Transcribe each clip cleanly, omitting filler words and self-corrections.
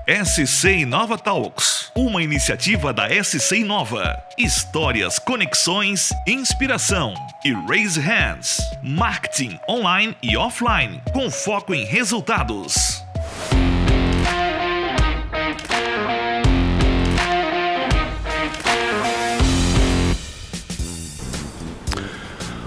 SC Inova Talks, uma iniciativa da SC Inova. Histórias, conexões, inspiração e Raise Hands. Marketing online e offline, com foco em resultados.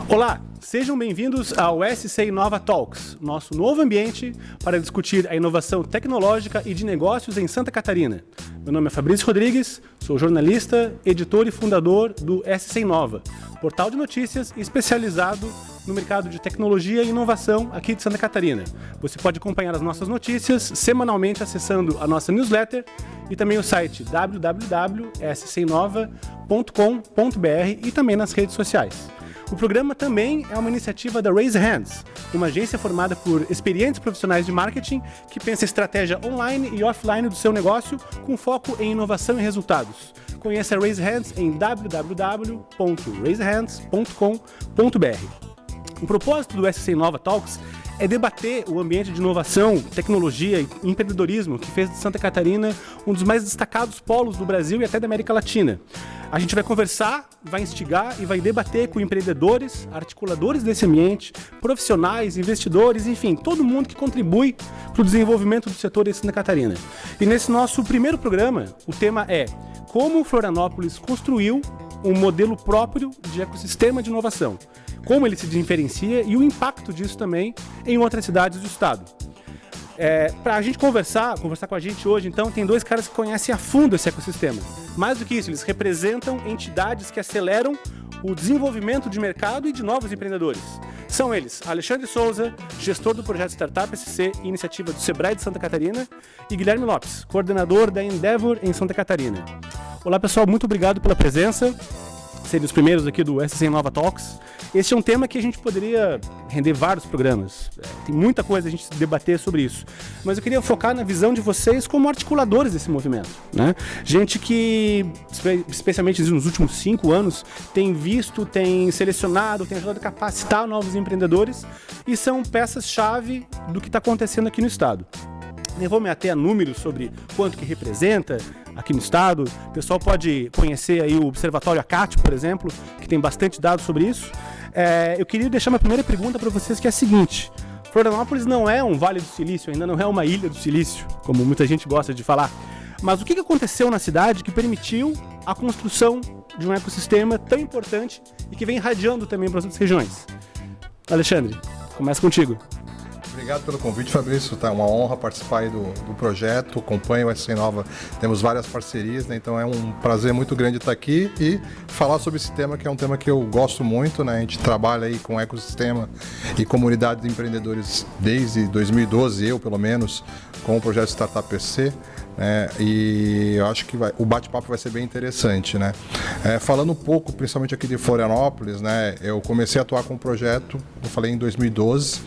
Olá, sejam bem-vindos ao SC Inova Talks, nosso novo ambiente para discutir a inovação tecnológica e de negócios em Santa Catarina. Meu nome é Fabrício Rodrigues, sou jornalista, editor e fundador do SC Inova, portal de notícias especializado no mercado de tecnologia e inovação aqui de Santa Catarina. Você pode acompanhar as nossas notícias semanalmente acessando a nossa newsletter e também o site www.scinova.com.br e também nas redes sociais. O programa também é uma iniciativa da Raise Hands, uma agência formada por experientes profissionais de marketing que pensa estratégia online e offline do seu negócio com foco em inovação e resultados. Conheça a Raise Hands em www.raisehands.com.br. O propósito do SC Inova Talks é debater o ambiente de inovação, tecnologia e empreendedorismo que fez de Santa Catarina um dos mais destacados polos do Brasil e até da América Latina. A gente vai conversar, vai instigar e vai debater com empreendedores, articuladores desse ambiente, profissionais, investidores, enfim, todo mundo que contribui para o desenvolvimento do setor em Santa Catarina. E nesse nosso primeiro programa, o tema é como Florianópolis construiu um modelo próprio de ecossistema de inovação, como ele se diferencia e o impacto disso também em outras cidades do estado. Para a gente conversar com a gente hoje, então, tem dois caras que conhecem a fundo esse ecossistema. Mais do que isso, eles representam entidades que aceleram o desenvolvimento de mercado e de novos empreendedores. São eles, Alexandre Souza, gestor do projeto Startup SC, iniciativa do Sebrae de Santa Catarina, e Guilherme Lopes, coordenador da Endeavor em Santa Catarina. Olá, pessoal, muito obrigado pela presença, serem os primeiros aqui do SC Inova Talks. Esse é um tema que a gente poderia render vários programas, tem muita coisa a gente debater sobre isso, mas eu queria focar na visão de vocês como articuladores desse movimento, né? Gente que, especialmente nos últimos 5 anos, tem visto, tem selecionado, tem ajudado a capacitar novos empreendedores e são peças-chave do que está acontecendo aqui no estado. Nem vou me ater a números sobre quanto que representa aqui no estado. O pessoal pode conhecer aí o Observatório ACAT, por exemplo, que tem bastante dados sobre isso. Eu queria deixar uma primeira pergunta para vocês, que é a seguinte: Florianópolis não é um Vale do Silício, ainda não é uma ilha do silício, como muita gente gosta de falar. Mas o que aconteceu na cidade que permitiu a construção de um ecossistema tão importante e que vem irradiando também para as outras regiões? Alexandre, começa contigo. Obrigado pelo convite, Fabrício. Tá uma honra participar aí do projeto. Acompanho o SC Inova, temos várias parcerias, né? Então é um prazer muito grande estar aqui e falar sobre esse tema, que é um tema que eu gosto muito, né? A gente trabalha aí com ecossistema e comunidade de empreendedores desde 2012, eu pelo menos, com o projeto Startup SC. E eu acho que o bate-papo vai ser bem interessante, né? Falando um pouco, principalmente aqui de Florianópolis, né? Eu comecei a atuar com o projeto, eu falei em 2012.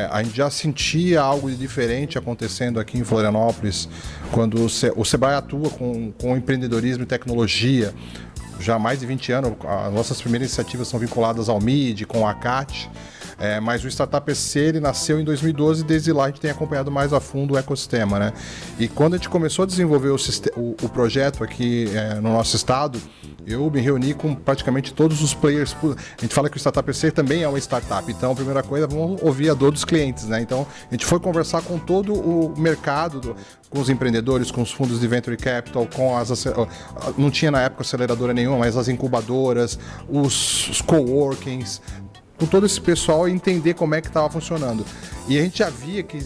A gente já sentia algo de diferente acontecendo aqui em Florianópolis quando o Sebrae atua com empreendedorismo e tecnologia. Já há mais de 20 anos, as nossas primeiras iniciativas são vinculadas ao MID, com a ACAT. Mas o Startup SC, ele nasceu em 2012 e desde lá a gente tem acompanhado mais a fundo o ecossistema, né? E quando a gente começou a desenvolver o projeto aqui no nosso estado, eu me reuni com praticamente todos os players. A gente fala que o Startup SC também é uma startup, então a primeira coisa, vamos ouvir a dor dos clientes, né? Então a gente foi conversar com todo o mercado, com os empreendedores, com os fundos de Venture Capital, não tinha na época aceleradora nenhuma, mas as incubadoras, os coworkings, com todo esse pessoal, entender como é que estava funcionando. E a gente já via que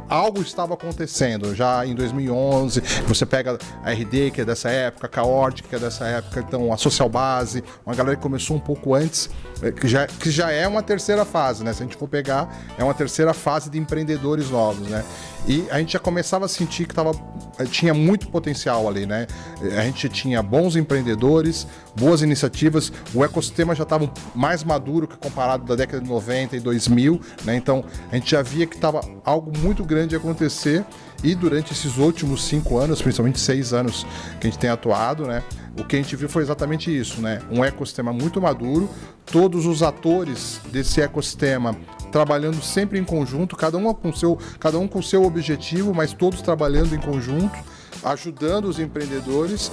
algo estava acontecendo já em 2011. Você pega a RD, que é dessa época, a Caord, que é dessa época, então a Social Base, uma galera que começou um pouco antes, que já é uma terceira fase, né? Se a gente for pegar, é uma terceira fase de empreendedores novos, né? E a gente já começava a sentir que tinha muito potencial ali, né? A gente tinha bons empreendedores, boas iniciativas, o ecossistema já estava mais maduro que comparado da década de 90 e 2000, né? Então a gente já via que estava algo muito grande a acontecer, e durante esses últimos 5 anos, principalmente 6 anos que a gente tem atuado, né? O que a gente viu foi exatamente isso, né? Um ecossistema muito maduro, todos os atores desse ecossistema trabalhando sempre em conjunto, cada um com o seu objetivo, mas todos trabalhando em conjunto, ajudando os empreendedores.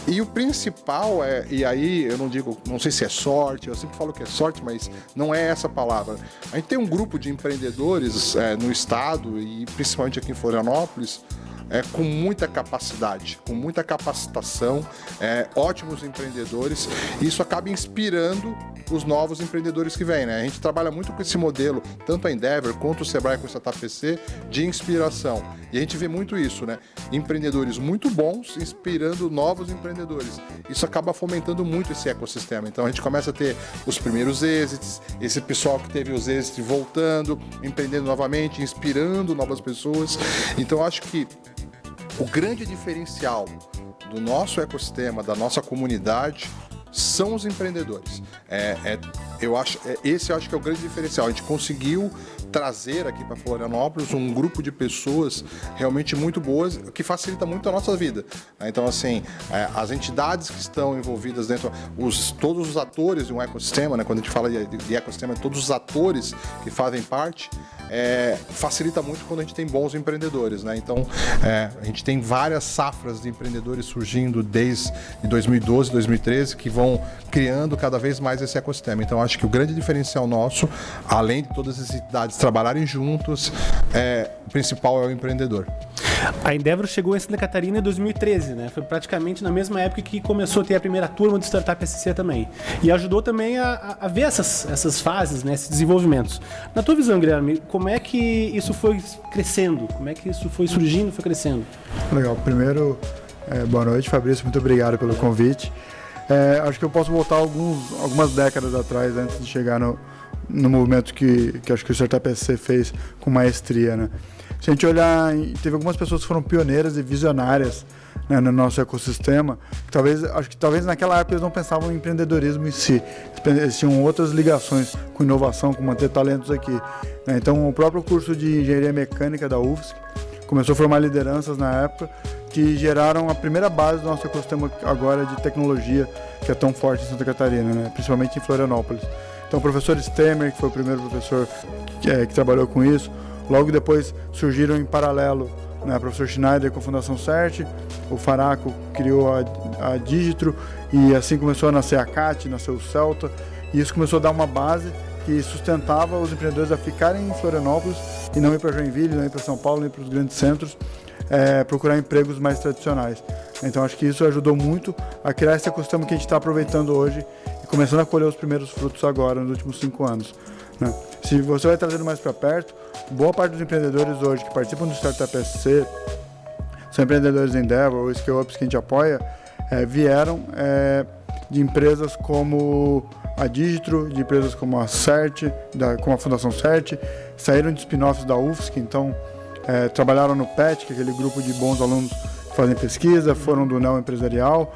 E o principal e aí eu não sei se é sorte, eu sempre falo que é sorte, mas não é essa palavra. A gente tem um grupo de empreendedores no estado e principalmente aqui em Florianópolis, com muita capacidade, com muita capacitação, ótimos empreendedores, e isso acaba inspirando os novos empreendedores que vêm, né? A gente trabalha muito com esse modelo, tanto a Endeavor quanto o Sebrae com o Startup PC, de inspiração. E a gente vê muito isso, né? Empreendedores muito bons inspirando novos empreendedores. Isso acaba fomentando muito esse ecossistema. Então a gente começa a ter os primeiros êxitos, esse pessoal que teve os êxitos voltando, empreendendo novamente, inspirando novas pessoas. Então eu acho que o grande diferencial do nosso ecossistema, da nossa comunidade, são os empreendedores. Esse eu acho que é o grande diferencial. A gente conseguiu trazer aqui para Florianópolis um grupo de pessoas realmente muito boas, que facilita muito a nossa vida. Então, assim, as entidades que estão envolvidas dentro, todos os atores de um ecossistema, né? Quando a gente fala de ecossistema, todos os atores que fazem parte, facilita muito quando a gente tem bons empreendedores, né? Então, a gente tem várias safras de empreendedores surgindo desde 2012, 2013, que vão criando cada vez mais esse ecossistema. Então, acho que o grande diferencial nosso, além de todas as entidades trabalharem juntos, o principal é o empreendedor. A Endeavor chegou em Santa Catarina em 2013, né? Foi praticamente na mesma época que começou a ter a primeira turma de Startup SC também. E ajudou também a ver essas fases, né? Esses desenvolvimentos. Na tua visão, Guilherme, como é que isso foi crescendo? Como é que isso foi surgindo e foi crescendo? Legal. Primeiro, boa noite, Fabrício. Muito obrigado pelo convite. Acho que eu posso voltar algumas décadas atrás, antes de chegar no movimento que acho que o Startup SC fez com maestria, né? Se a gente olhar, teve algumas pessoas que foram pioneiras e visionárias, né, no nosso ecossistema, acho que talvez naquela época eles não pensavam em empreendedorismo em si, eles tinham outras ligações com inovação, com manter talentos aqui, né? Então o próprio curso de engenharia mecânica da UFSC começou a formar lideranças na época que geraram a primeira base do nosso ecossistema agora de tecnologia, que é tão forte em Santa Catarina, né? Principalmente em Florianópolis. Então o professor Stemmer, que foi o primeiro professor que trabalhou com isso, logo depois surgiram em paralelo, né, o professor Schneider com a Fundação CERT, o Faraco criou a Digitro, e assim começou a nascer a CAT, nasceu o Celta, e isso começou a dar uma base que sustentava os empreendedores a ficarem em Florianópolis e não ir para Joinville, não ir para São Paulo, nem para os grandes centros, procurar empregos mais tradicionais. Então acho que isso ajudou muito a criar esse ecossistema que a gente está aproveitando hoje e começando a colher os primeiros frutos agora, nos últimos 5 anos, né? Se você vai trazendo mais para perto, boa parte dos empreendedores hoje que participam do Startup SC são empreendedores Endeavor ou Scale-Ups que a gente apoia, vieram de empresas como a Digitro, de empresas como a CERT, como a Fundação CERT, saíram de spin-offs da UFSC, então trabalharam no PET, que é aquele grupo de bons alunos que fazem pesquisa, foram do Neo Empresarial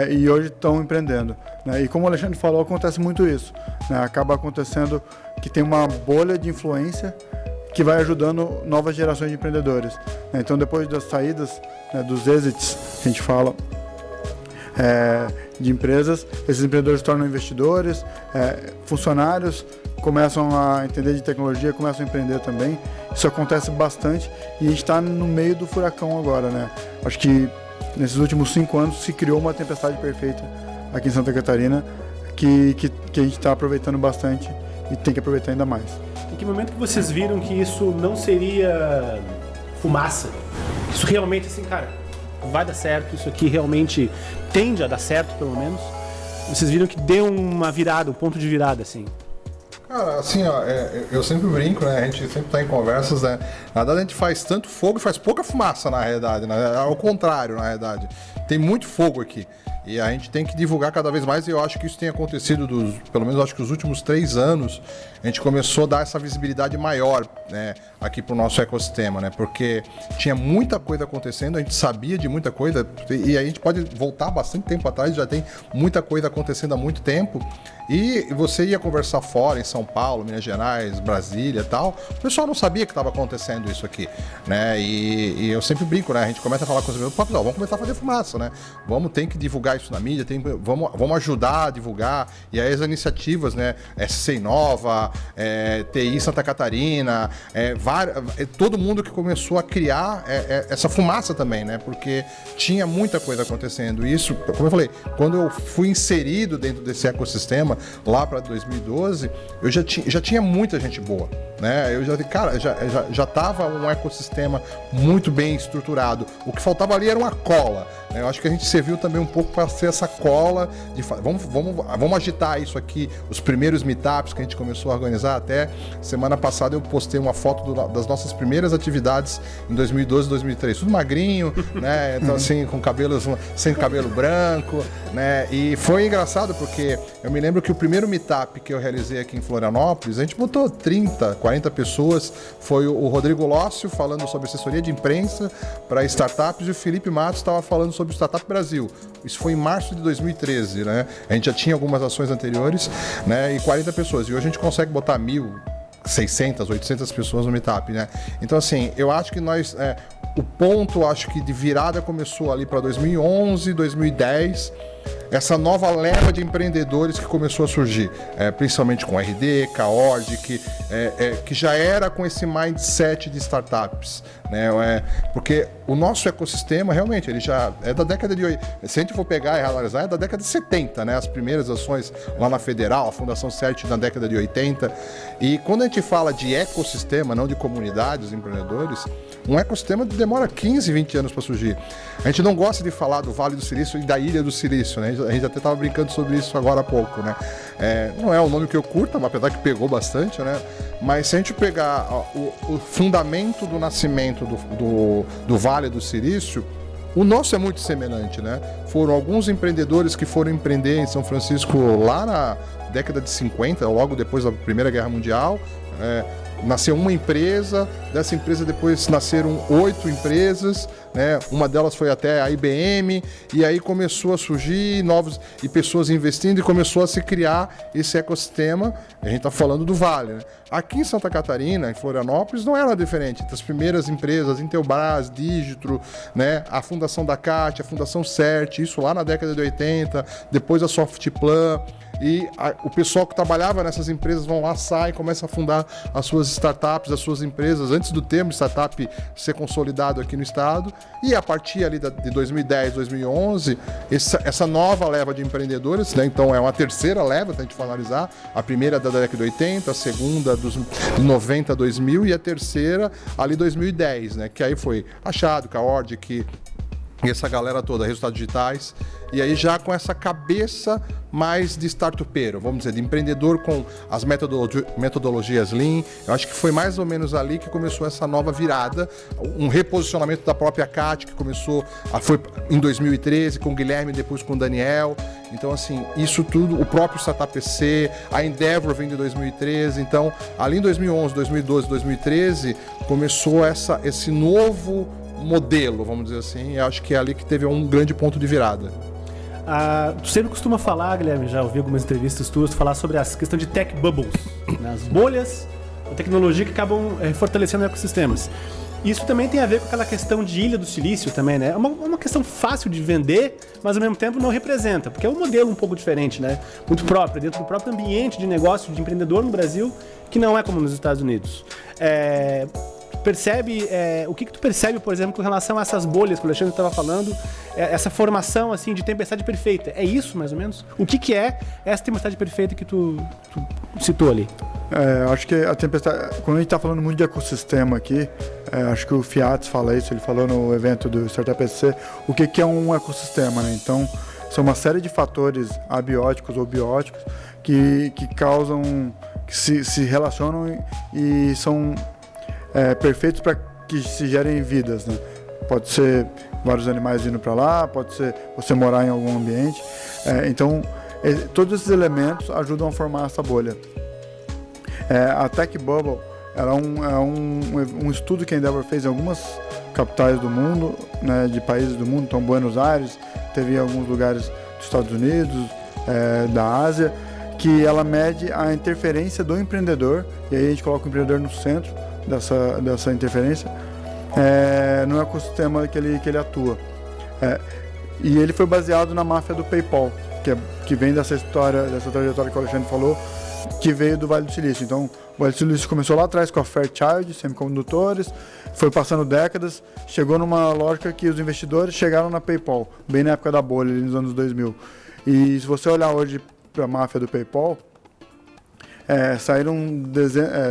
e hoje estão empreendendo, né? E como o Alexandre falou, acontece muito isso, né? Acaba acontecendo que tem uma bolha de influência que vai ajudando novas gerações de empreendedores, né? Então depois das saídas, né, dos exits, que a gente fala, de empresas, esses empreendedores se tornam investidores, funcionários começam a entender de tecnologia, começam a empreender também. Isso acontece bastante e a gente está no meio do furacão agora, né? Acho que nesses últimos 5 anos se criou uma tempestade perfeita aqui em Santa Catarina que a gente está aproveitando bastante e tem que aproveitar ainda mais. Em que momento que vocês viram que isso não seria fumaça? Isso realmente, assim, cara, vai dar certo, isso aqui realmente tende a dar certo, pelo menos? Vocês viram que deu uma virada, um ponto de virada, assim? Cara, assim, ó, eu sempre brinco, né? A gente sempre tá em conversas, né? Na verdade, a gente faz tanto fogo e faz pouca fumaça, na realidade, né? Ao contrário, na realidade. Tem muito fogo aqui. E a gente tem que divulgar cada vez mais, e eu acho que isso tem acontecido, pelo menos acho que os últimos 3 anos, a gente começou a dar essa visibilidade maior, né, aqui para o nosso ecossistema, né, porque tinha muita coisa acontecendo, a gente sabia de muita coisa, e a gente pode voltar bastante tempo atrás, já tem muita coisa acontecendo há muito tempo, e você ia conversar fora, em São São Paulo, Minas Gerais, Brasília e tal, o pessoal não sabia que estava acontecendo isso aqui, né? E eu sempre brinco, né? A gente começa a falar com os meus, vamos começar a fazer fumaça, né? Tem que divulgar isso na mídia, vamos ajudar a divulgar. E aí as iniciativas, né? SC Nova, TI Santa Catarina, todo mundo que começou a criar essa fumaça também, né? Porque tinha muita coisa acontecendo. Isso, como eu falei, quando eu fui inserido dentro desse ecossistema lá para 2012, eu já tinha muita gente boa, né? Eu já estava um ecossistema muito bem estruturado. O que faltava ali era uma cola. Eu acho que a gente serviu também um pouco para ser essa cola de vamos agitar isso aqui. Os primeiros meetups que a gente começou a organizar, até semana passada eu postei uma foto das nossas primeiras atividades em 2012, 2013, tudo magrinho, né? Então assim, sem cabelo branco, né? E foi engraçado porque eu me lembro que o primeiro meetup que eu realizei aqui em Florianópolis, a gente botou 30, 40 pessoas, foi o Rodrigo Lócio falando sobre assessoria de imprensa para startups e o Felipe Matos estava falando sobre o Startup Brasil. Isso foi em março de 2013, né? A gente já tinha algumas ações anteriores, né? E 40 pessoas. E hoje a gente consegue botar 1.600, 800 pessoas no meetup, né? Então, assim, eu acho que o ponto, acho que de virada começou ali para 2011, 2010, essa nova leva de empreendedores que começou a surgir, principalmente com RD, Kaord, que já era com esse mindset de startups, né? Porque o nosso ecossistema, realmente, ele já é da década de 80. Se a gente for pegar e analisar, é da década de 70, né? As primeiras ações lá na Federal, a Fundação CERT na década de 80. E quando a gente fala de ecossistema, não de comunidades, empreendedores, um ecossistema demora 15, 20 anos para surgir. A gente não gosta de falar do Vale do Silício e da Ilha do Silício, né? A gente até estava brincando sobre isso agora há pouco, né? Não é um nome que eu curto, apesar que pegou bastante, né? Mas se a gente pegar o fundamento do nascimento do Vale do Silício, o nosso é muito semelhante, né? Foram alguns empreendedores que foram empreender em São Francisco lá na década de 50, logo depois da Primeira Guerra Mundial. Nasceu uma empresa, dessa empresa depois nasceram 8 empresas, né? Uma delas foi até a IBM, e aí começou a surgir e pessoas investindo e começou a se criar esse ecossistema. A gente está falando do Vale, né? Aqui em Santa Catarina, em Florianópolis, não era diferente. As primeiras empresas, Intelbras, Digitro, né? A Fundação da CAT, a Fundação CERT, isso lá na década de 80, depois a Softplan. E o pessoal que trabalhava nessas empresas vão lá, sai, começa a fundar as suas startups, as suas empresas, antes do termo startup ser consolidado aqui no estado. E a partir ali de 2010, 2011, essa nova leva de empreendedores, né? Então é uma terceira leva, se a gente for analisar. A primeira da década de 80, a segunda dos 90 a 2000 e a terceira ali 2010, né? Que aí foi Achado, Kaord, e essa galera toda, Resultados Digitais, e aí já com essa cabeça mais de startupeiro, vamos dizer, de empreendedor com as metodologias Lean. Eu acho que foi mais ou menos ali que começou essa nova virada, um reposicionamento da própria CAT, que foi em 2013 com o Guilherme, depois com o Daniel. Então, assim, isso tudo, o próprio Startup PC, a Endeavor vem de 2013. Então, ali em 2011, 2012, 2013, começou esse novo modelo, vamos dizer assim. Eu acho que é ali que teve um grande ponto de virada. Tu sempre costuma falar, Guilherme, já ouvi algumas entrevistas tuas, falar sobre a questão de tech bubbles, né? As bolhas da tecnologia que acabam fortalecendo ecossistemas. Isso também tem a ver com aquela questão de Ilha do Silício também, né? É uma questão fácil de vender, mas ao mesmo tempo não representa, porque é um modelo um pouco diferente, né? Muito próprio, dentro do próprio ambiente de negócio, de empreendedor no Brasil, que não é como nos Estados Unidos. O que tu percebe, por exemplo, com relação a essas bolhas que o Alexandre estava falando, essa formação assim de tempestade perfeita? É isso, mais ou menos? O que é essa tempestade perfeita que tu citou ali? Acho que a tempestade, quando a gente está falando muito de ecossistema aqui, acho que o Fiat fala isso, ele falou no evento do Startup PC, o que é um ecossistema, né? Então, são uma série de fatores abióticos ou bióticos que causam, que se relacionam e são perfeitos para que se gerem vidas, né? Pode ser vários animais indo para lá, pode ser você morar em algum ambiente. Então, todos esses elementos ajudam a formar essa bolha. A Tech Bubble era um estudo que a Endeavor fez em algumas capitais do mundo, né, de países do mundo. Então, Buenos Aires, teve em alguns lugares dos Estados Unidos, da Ásia, que ela mede a interferência do empreendedor, e aí a gente coloca o empreendedor no centro dessa interferência, no ecossistema que ele atua. E ele foi baseado na máfia do PayPal, que vem dessa história, dessa trajetória que o Alexandre falou, que veio do Vale do Silício. Então, o Vale do Silício começou lá atrás com a Fairchild, semicondutores, foi passando décadas, chegou numa lógica que os investidores chegaram na PayPal, bem na época da bolha, ali nos anos 2000. E se você olhar hoje para a máfia do PayPal, saíram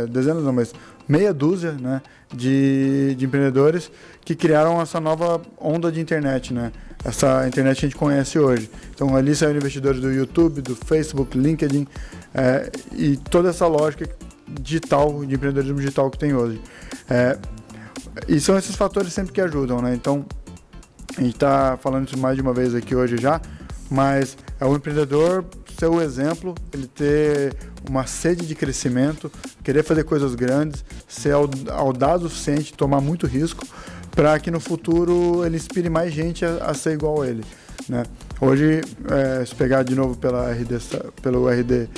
dezenas não, mas meia dúzia, né, de empreendedores que criaram essa nova onda de internet, né? Essa internet que a gente conhece hoje. Então ali saíram investidores do YouTube, do Facebook, LinkedIn, e toda essa lógica digital, de empreendedorismo digital que tem hoje. E são esses fatores sempre que ajudam, né? Então a gente está falando isso mais de uma vez aqui hoje já, mas é o empreendedor ser o exemplo, ele ter uma sede de crescimento, querer fazer coisas grandes, ser audaz o suficiente, tomar muito risco, para que no futuro ele inspire mais gente a ser igual a ele, né? Hoje, se pegar de novo pelo RD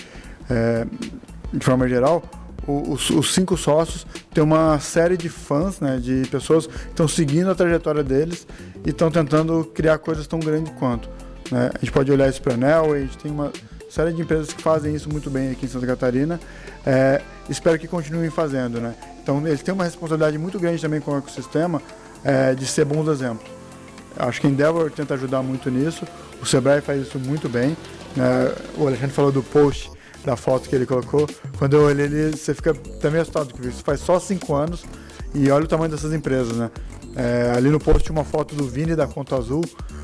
de forma geral, os 5 sócios têm uma série de fãs, né, de pessoas que estão seguindo a trajetória deles e estão tentando criar coisas tão grandes quanto, né? A gente pode olhar isso para a Enel, a gente tem uma série de empresas que fazem isso muito bem aqui em Santa Catarina, espero que continuem fazendo, né? Então eles têm uma responsabilidade muito grande também com o ecossistema, de ser bons exemplos. Acho que a Endeavor tenta ajudar muito nisso, o Sebrae faz isso muito bem, né? O Alexandre falou do post, da foto que ele colocou, quando eu olhei ele, você fica também assustado, porque isso faz só 5 anos e olha o tamanho dessas empresas, né? Ali no post tinha uma foto do Vini da Conta Azul.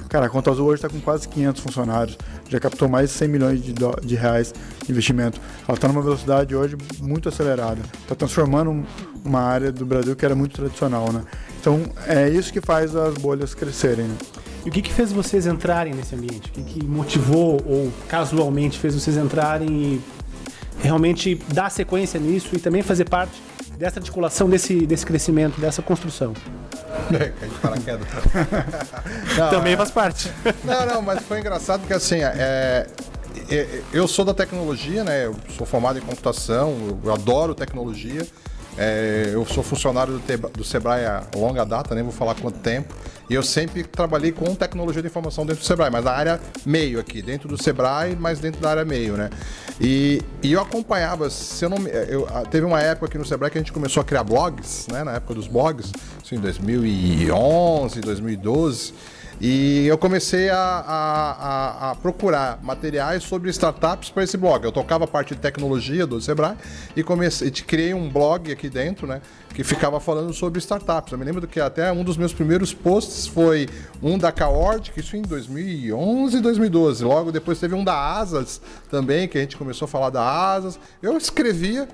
Cara, a Conta Azul hoje está com quase 500 funcionários, já captou mais de 100 milhões de reais de investimento. Ela está numa velocidade hoje muito acelerada, está transformando uma área do Brasil que era muito tradicional, né? Então é isso que faz as bolhas crescerem, né? E o que fez vocês entrarem nesse ambiente? O que motivou ou casualmente fez vocês entrarem e realmente dar sequência nisso e também fazer parte dessa articulação, desse crescimento, dessa construção? Cai de paraquedas. Também faz parte. Não, mas foi engraçado porque assim, eu sou da tecnologia, né? Eu sou formado em computação, eu adoro tecnologia. Eu sou funcionário do Sebrae há longa data, nem vou falar quanto tempo. E eu sempre trabalhei com tecnologia de informação dentro do Sebrae, mas na área meio aqui, dentro do Sebrae, mas dentro da área meio, né? E eu acompanhava, teve uma época aqui no Sebrae que a gente começou a criar blogs, né? Na época dos blogs, assim, em 2011, 2012. E eu comecei a procurar materiais sobre startups para esse blog. Eu tocava a parte de tecnologia do Sebrae e criei um blog aqui dentro, né, que ficava falando sobre startups. Eu me lembro que até um dos meus primeiros posts foi um da Caord, que isso em 2011, 2012. Logo depois teve um da Asas também, que a gente começou a falar da Asas. Eu escrevia.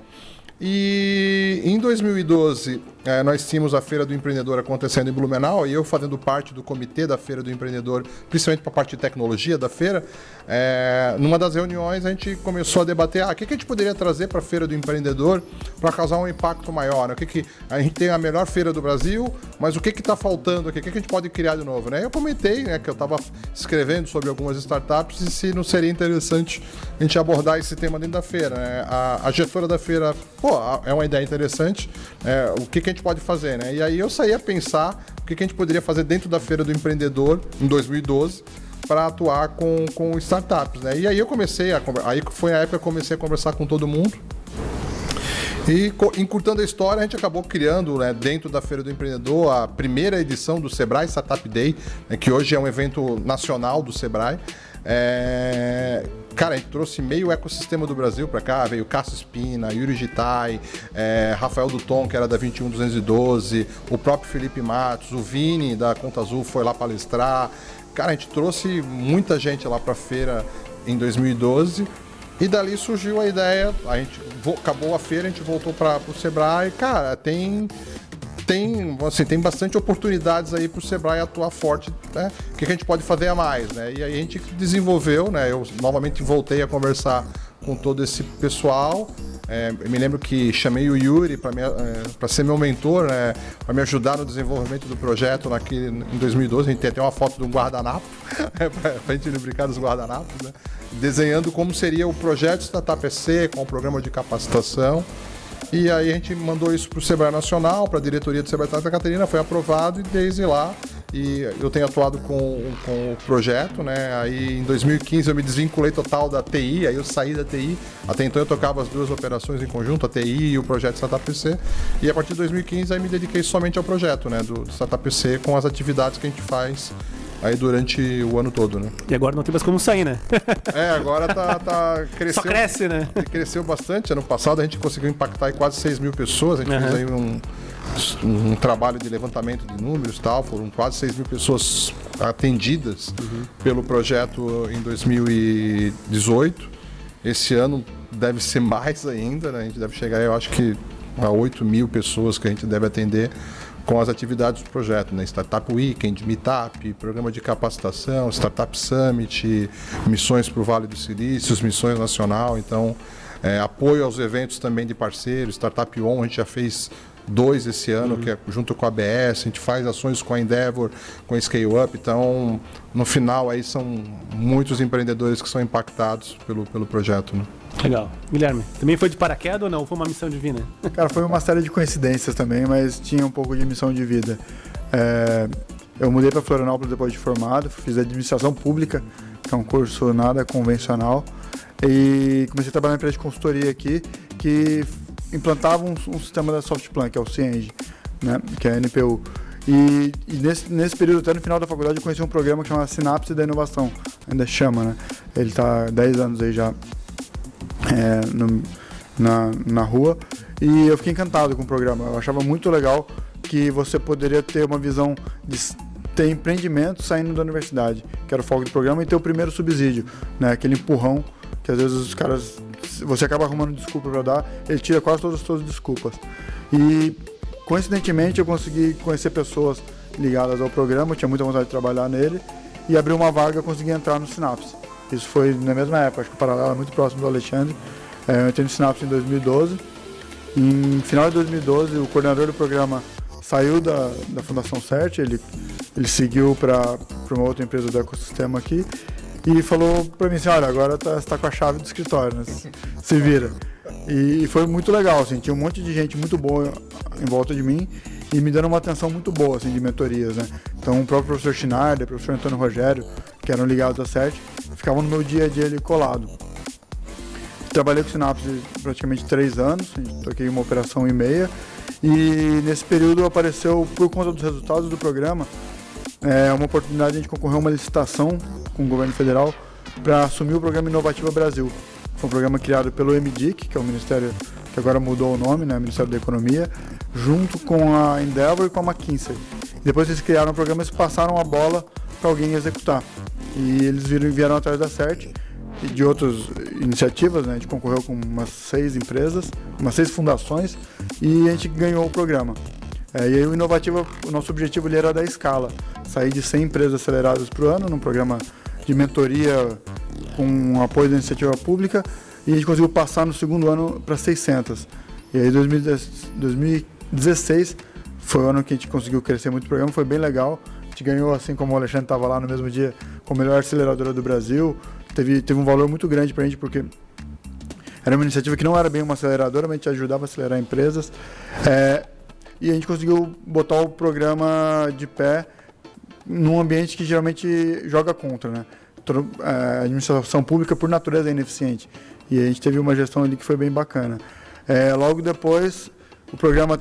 E em 2012 nós tínhamos a Feira do Empreendedor acontecendo em Blumenau e eu fazendo parte do comitê da Feira do Empreendedor, principalmente para a parte de tecnologia da feira. Numa das reuniões a gente começou a debater o que a gente poderia trazer para a Feira do Empreendedor para causar um impacto maior, né? A gente tem a melhor feira do Brasil, mas o que está faltando aqui? O que a gente pode criar de novo, né? Eu comentei, né, que eu estava escrevendo sobre algumas startups e se não seria interessante a gente abordar esse tema dentro da feira, né? A gestora da feira, é uma ideia interessante, o que a gente pode fazer, né? E aí eu saí a pensar o que a gente poderia fazer dentro da Feira do Empreendedor em 2012 para atuar com startups, né? E aí eu comecei aí foi a época que eu comecei a conversar com todo mundo. E encurtando a história, a gente acabou criando, né, dentro da Feira do Empreendedor a primeira edição do Sebrae Startup Day, né, que hoje é um evento nacional do Sebrae. Cara, a gente trouxe meio ecossistema do Brasil para cá, veio Cássio Espina, Yuri Gitai, Rafael Duton, que era da 21212, o próprio Felipe Matos, o Vini da Conta Azul foi lá palestrar. Cara, a gente trouxe muita gente lá para a feira em 2012 e dali surgiu a ideia, acabou a feira, a gente voltou para o Sebrae. Cara, tem bastante oportunidades aí para o Sebrae atuar forte, né? O que a gente pode fazer a mais, né? E aí a gente desenvolveu, né? Eu novamente voltei a conversar com todo esse pessoal Eu me lembro que chamei o Yuri para ser meu mentor, para me ajudar no desenvolvimento do projeto em 2012. A gente tem até uma foto de um guardanapo, para a gente não brincar dos guardanapos, né? Desenhando como seria o projeto Startup EC com o programa de capacitação. E aí a gente mandou isso para o Sebrae Nacional, para a diretoria do Sebrae Santa Catarina, foi aprovado e desde lá. E eu tenho atuado com o projeto, né? Aí em 2015 eu me desvinculei total da TI, aí eu saí da TI. Até então eu tocava as duas operações em conjunto, a TI e o projeto Startup PC. E a partir de 2015 aí me dediquei somente ao projeto, né? Do Startup PC com as atividades que a gente faz aí durante o ano todo, né? E agora não tem mais como sair, né? Agora cresceu. Só cresce, né? Cresceu bastante. Ano passado a gente conseguiu impactar aí quase 6 mil pessoas. A gente fez aí um trabalho de levantamento de números e tal. Foram quase 6 mil pessoas atendidas pelo projeto em 2018. Esse ano deve ser mais ainda, né? A gente deve chegar, eu acho que a 8 mil pessoas que a gente deve atender com as atividades do projeto, né? Startup Weekend, Meetup, programa de capacitação, Startup Summit, missões para o Vale do Silício, missões nacional. Então, apoio aos eventos também de parceiros, Startup On, a gente já fez 2 esse ano, que é junto com a ABS, a gente faz ações com a Endeavor, com a Scale Up. Então, no final, aí são muitos empreendedores que são impactados pelo projeto, né? Legal. Guilherme, também foi de paraquedas ou não? Foi uma missão divina? Cara, foi uma série de coincidências também, mas tinha um pouco de missão de vida. Eu mudei para Florianópolis depois de formado, fiz administração pública, que é um curso nada convencional, e comecei a trabalhar na empresa de consultoria aqui, que implantava um sistema da Softplan, que é o Cienge, né, que é a NPU. E nesse período, até no final da faculdade, eu conheci um programa que chama Sinapse da Inovação, ainda chama, né? Ele está há 10 anos aí já na rua, e eu fiquei encantado com o programa. Eu achava muito legal que você poderia ter uma visão de ter empreendimento saindo da universidade, que era o foco do programa, e ter o primeiro subsídio, né? Aquele empurrão que às vezes os caras, você acaba arrumando desculpa para dar, ele tira quase todas as suas desculpas. E coincidentemente eu consegui conhecer pessoas ligadas ao programa, eu tinha muita vontade de trabalhar nele, e abri uma vaga, eu consegui entrar no Sinapse. Isso foi na mesma época, acho que o paralelo é muito próximo do Alexandre. Eu entrei no Sinapse em 2012. Em final de 2012, o coordenador do programa saiu da Fundação CERT, ele seguiu para uma outra empresa do ecossistema aqui e falou para mim assim, olha, agora você está com a chave do escritório, né? Se vira. E foi muito legal, assim, tinha um monte de gente muito boa em volta de mim e me dando uma atenção muito boa, assim, de mentorias, né? Então o próprio professor Schneider, o professor Antônio Rogério, que eram ligados à CERT, ficavam no meu dia a dia ali colado. Trabalhei com Sinapse praticamente 3 anos, toquei uma operação e meia, e nesse período apareceu, por conta dos resultados do programa, uma oportunidade de a gente concorrer a uma licitação com o governo federal para assumir o programa Inovativa Brasil. Foi um programa criado pelo MDIC, que é o ministério que agora mudou o nome, né, Ministério da Economia, junto com a Endeavor e com a McKinsey. Depois eles criaram o programa, eles passaram a bola para alguém executar. E eles vieram atrás da CERT e de outras iniciativas, né? A gente concorreu com umas 6 empresas, umas 6 fundações, e a gente ganhou o programa. E aí o Inovativa, o nosso objetivo ali era dar escala, sair de 100 empresas aceleradas por ano, num programa de mentoria com apoio da iniciativa pública, e a gente conseguiu passar no segundo ano para 600. E aí 2016 foi o ano que a gente conseguiu crescer muito o programa, foi bem legal. A gente ganhou, assim como o Alexandre estava lá no mesmo dia, como a melhor aceleradora do Brasil. Teve um valor muito grande para a gente, porque era uma iniciativa que não era bem uma aceleradora, mas a gente ajudava a acelerar empresas. E a gente conseguiu botar o programa de pé num ambiente que geralmente joga contra, né? A administração pública, por natureza, é ineficiente. E a gente teve uma gestão ali que foi bem bacana. Logo depois, o programa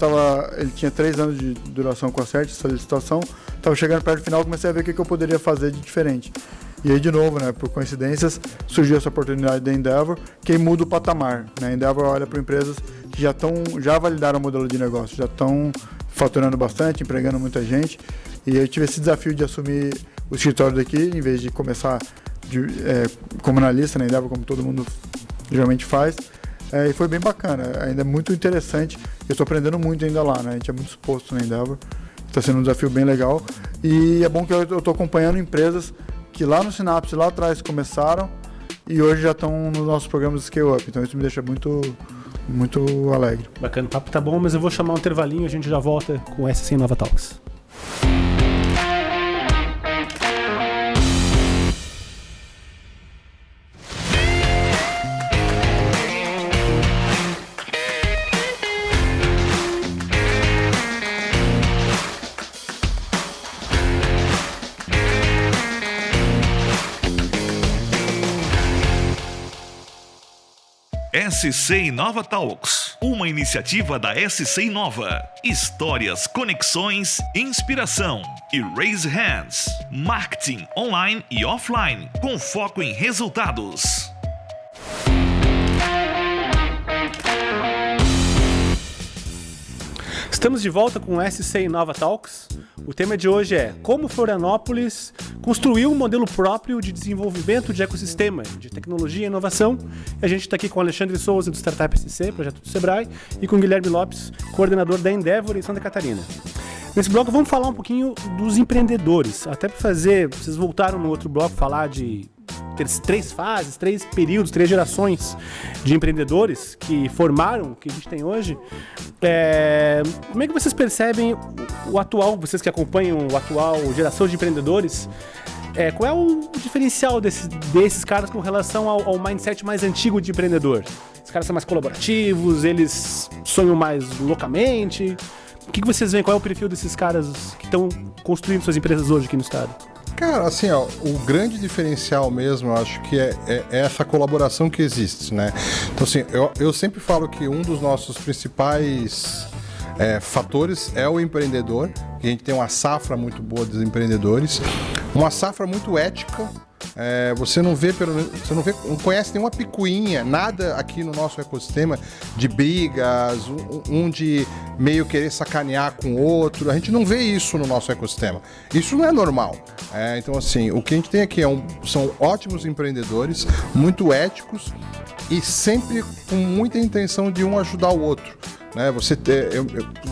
ele tinha 3 anos de duração com a CERT, essa licitação. Estava chegando perto do final, comecei a ver o que eu poderia fazer de diferente. E aí, de novo, né, por coincidências, surgiu essa oportunidade da Endeavor, que muda o patamar, né? A Endeavor olha para empresas que já validaram o modelo de negócio, já estão faturando bastante, empregando muita gente. E eu tive esse desafio de assumir o escritório daqui, em vez de começar como analista na Endeavor, como todo mundo geralmente faz. E foi bem bacana, ainda é muito interessante. Eu estou aprendendo muito ainda lá, né? A gente é muito exposto na Endeavor, está sendo um desafio bem legal. E é bom que eu estou acompanhando empresas que lá no Sinapse, lá atrás, começaram e hoje já estão nos nossos programas de Scale Up. Então isso me deixa muito, muito alegre. Bacana, o papo tá bom, mas eu vou chamar um intervalinho e a gente já volta com o S100 Nova Talks. S100 Nova Talks, uma iniciativa da S100 Nova. Histórias, conexões, inspiração e Raise Hands. Marketing online e offline, com foco em resultados. Estamos de volta com o S100 Nova Talks. O tema de hoje é como Florianópolis construiu um modelo próprio de desenvolvimento de ecossistema, de tecnologia e inovação. E a gente está aqui com o Alexandre Souza, do Startup SC, projeto do Sebrae, e com o Guilherme Lopes, coordenador da Endeavor em Santa Catarina. Nesse bloco vamos falar um pouquinho dos empreendedores. Até para fazer, vocês voltaram no outro bloco falar de três fases, 3 períodos, 3 gerações de empreendedores que formaram o que a gente tem hoje. Como é que vocês percebem o atual, vocês que acompanham o atual geração de empreendedores, qual é o diferencial desses caras com relação ao mindset mais antigo de empreendedor? Os caras são mais colaborativos, eles sonham mais loucamente. O que vocês veem? Qual é o perfil desses caras que estão construindo suas empresas hoje aqui no estado? Cara, assim, ó, o grande diferencial mesmo, eu acho que é essa colaboração que existe, né? Então, assim, eu sempre falo que um dos nossos principais fatores é o empreendedor, que a gente tem uma safra muito boa dos empreendedores, uma safra muito ética. Você não conhece nenhuma picuinha, nada aqui no nosso ecossistema de brigas, um de meio querer sacanear com o outro. A gente não vê isso no nosso ecossistema. Isso não é normal. Então, assim, o que a gente tem aqui são ótimos empreendedores, muito éticos e sempre com muita intenção de um ajudar o outro.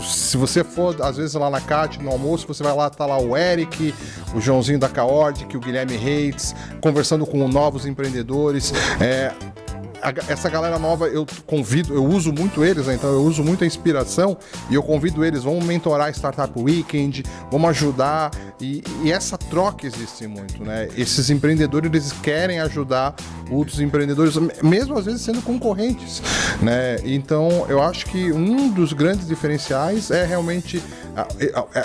Se você for, às vezes, lá na CAT, no almoço, você vai lá, tá lá o Eric, o Joãozinho da Caordic, o Guilherme Reitz, conversando com novos empreendedores. Essa galera nova, eu uso muito eles, né? Então eu uso muito a inspiração e eu convido eles, vamos mentorar a Startup Weekend, vamos ajudar, e essa troca existe muito, né? Esses empreendedores, eles querem ajudar outros empreendedores, mesmo às vezes sendo concorrentes, né? Então eu acho que um dos grandes diferenciais é realmente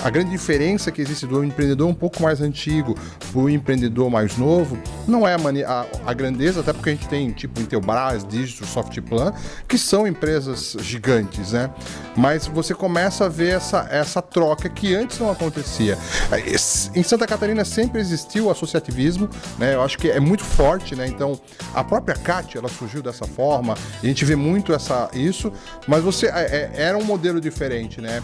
a grande diferença que existe do empreendedor um pouco mais antigo para o empreendedor mais novo, não é a grandeza, até porque a gente tem tipo Intelbras, Digital, Softplan, que são empresas gigantes, né? Mas você começa a ver essa troca que antes não acontecia. Em Santa Catarina sempre existiu o associativismo, né? Eu acho que é muito forte, né? Então, a própria CAT, ela surgiu dessa forma, e a gente vê muito isso, mas era um modelo diferente, né?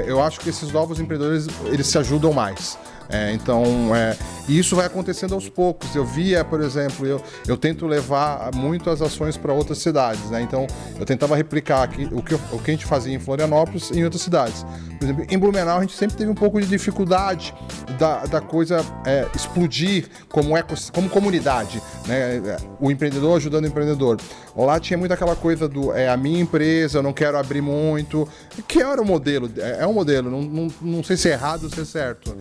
Eu acho que esses novos empreendedores, eles se ajudam mais. E isso vai acontecendo aos poucos. Eu via, por exemplo, eu tento levar muito as ações para outras cidades, né? Então, eu tentava replicar aqui o que a gente fazia em Florianópolis em outras cidades. Por exemplo, em Blumenau, a gente sempre teve um pouco de dificuldade da coisa explodir como comunidade, né? O empreendedor ajudando o empreendedor. Lá tinha muito aquela coisa do a minha empresa, eu não quero abrir muito, que era o modelo, um modelo, não sei se é errado ou se é certo,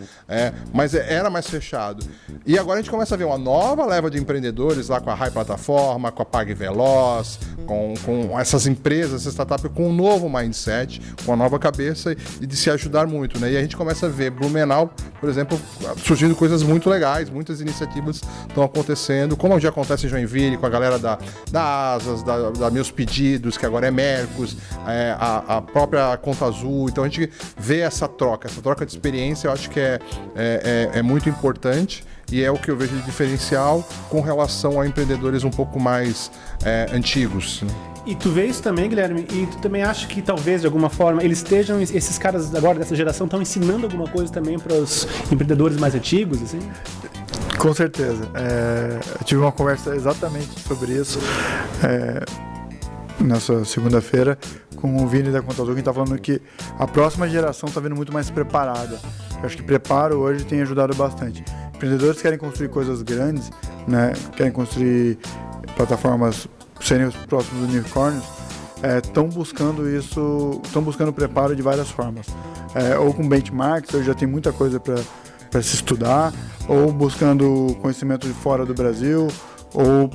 mas era mais fechado. E agora a gente começa a ver uma nova leva de empreendedores lá com a Rai Plataforma, com a Pague Veloz, com essas empresas, essa startup com um novo mindset, com uma nova cabeça e de se ajudar muito, né? E a gente começa a ver Blumenau, por exemplo, surgindo coisas muito legais, muitas iniciativas estão acontecendo, como já acontece em Joinville, com a galera da Asas, da Meus Pedidos, que agora é Mercos, a própria Conta Azul. Então a gente vê essa troca de experiência, eu acho que é muito importante e é o que eu vejo de diferencial com relação a empreendedores um pouco mais antigos, né? E tu vê isso também, Guilherme? E tu também acha que talvez, de alguma forma, esses caras agora dessa geração estão ensinando alguma coisa também para os empreendedores mais antigos, assim? Com certeza. Eu tive uma conversa exatamente sobre isso nessa segunda-feira com o Vini da Conta Azul, que está falando que a próxima geração está vindo muito mais preparada. Eu acho que preparo hoje tem ajudado bastante. Empreendedores querem construir coisas grandes, né? Querem construir plataformas, serem os próximos unicórnios, estão buscando isso, estão buscando preparo de várias formas. Ou com benchmarks, hoje já tem muita coisa para se estudar, ou buscando conhecimento de fora do Brasil, ou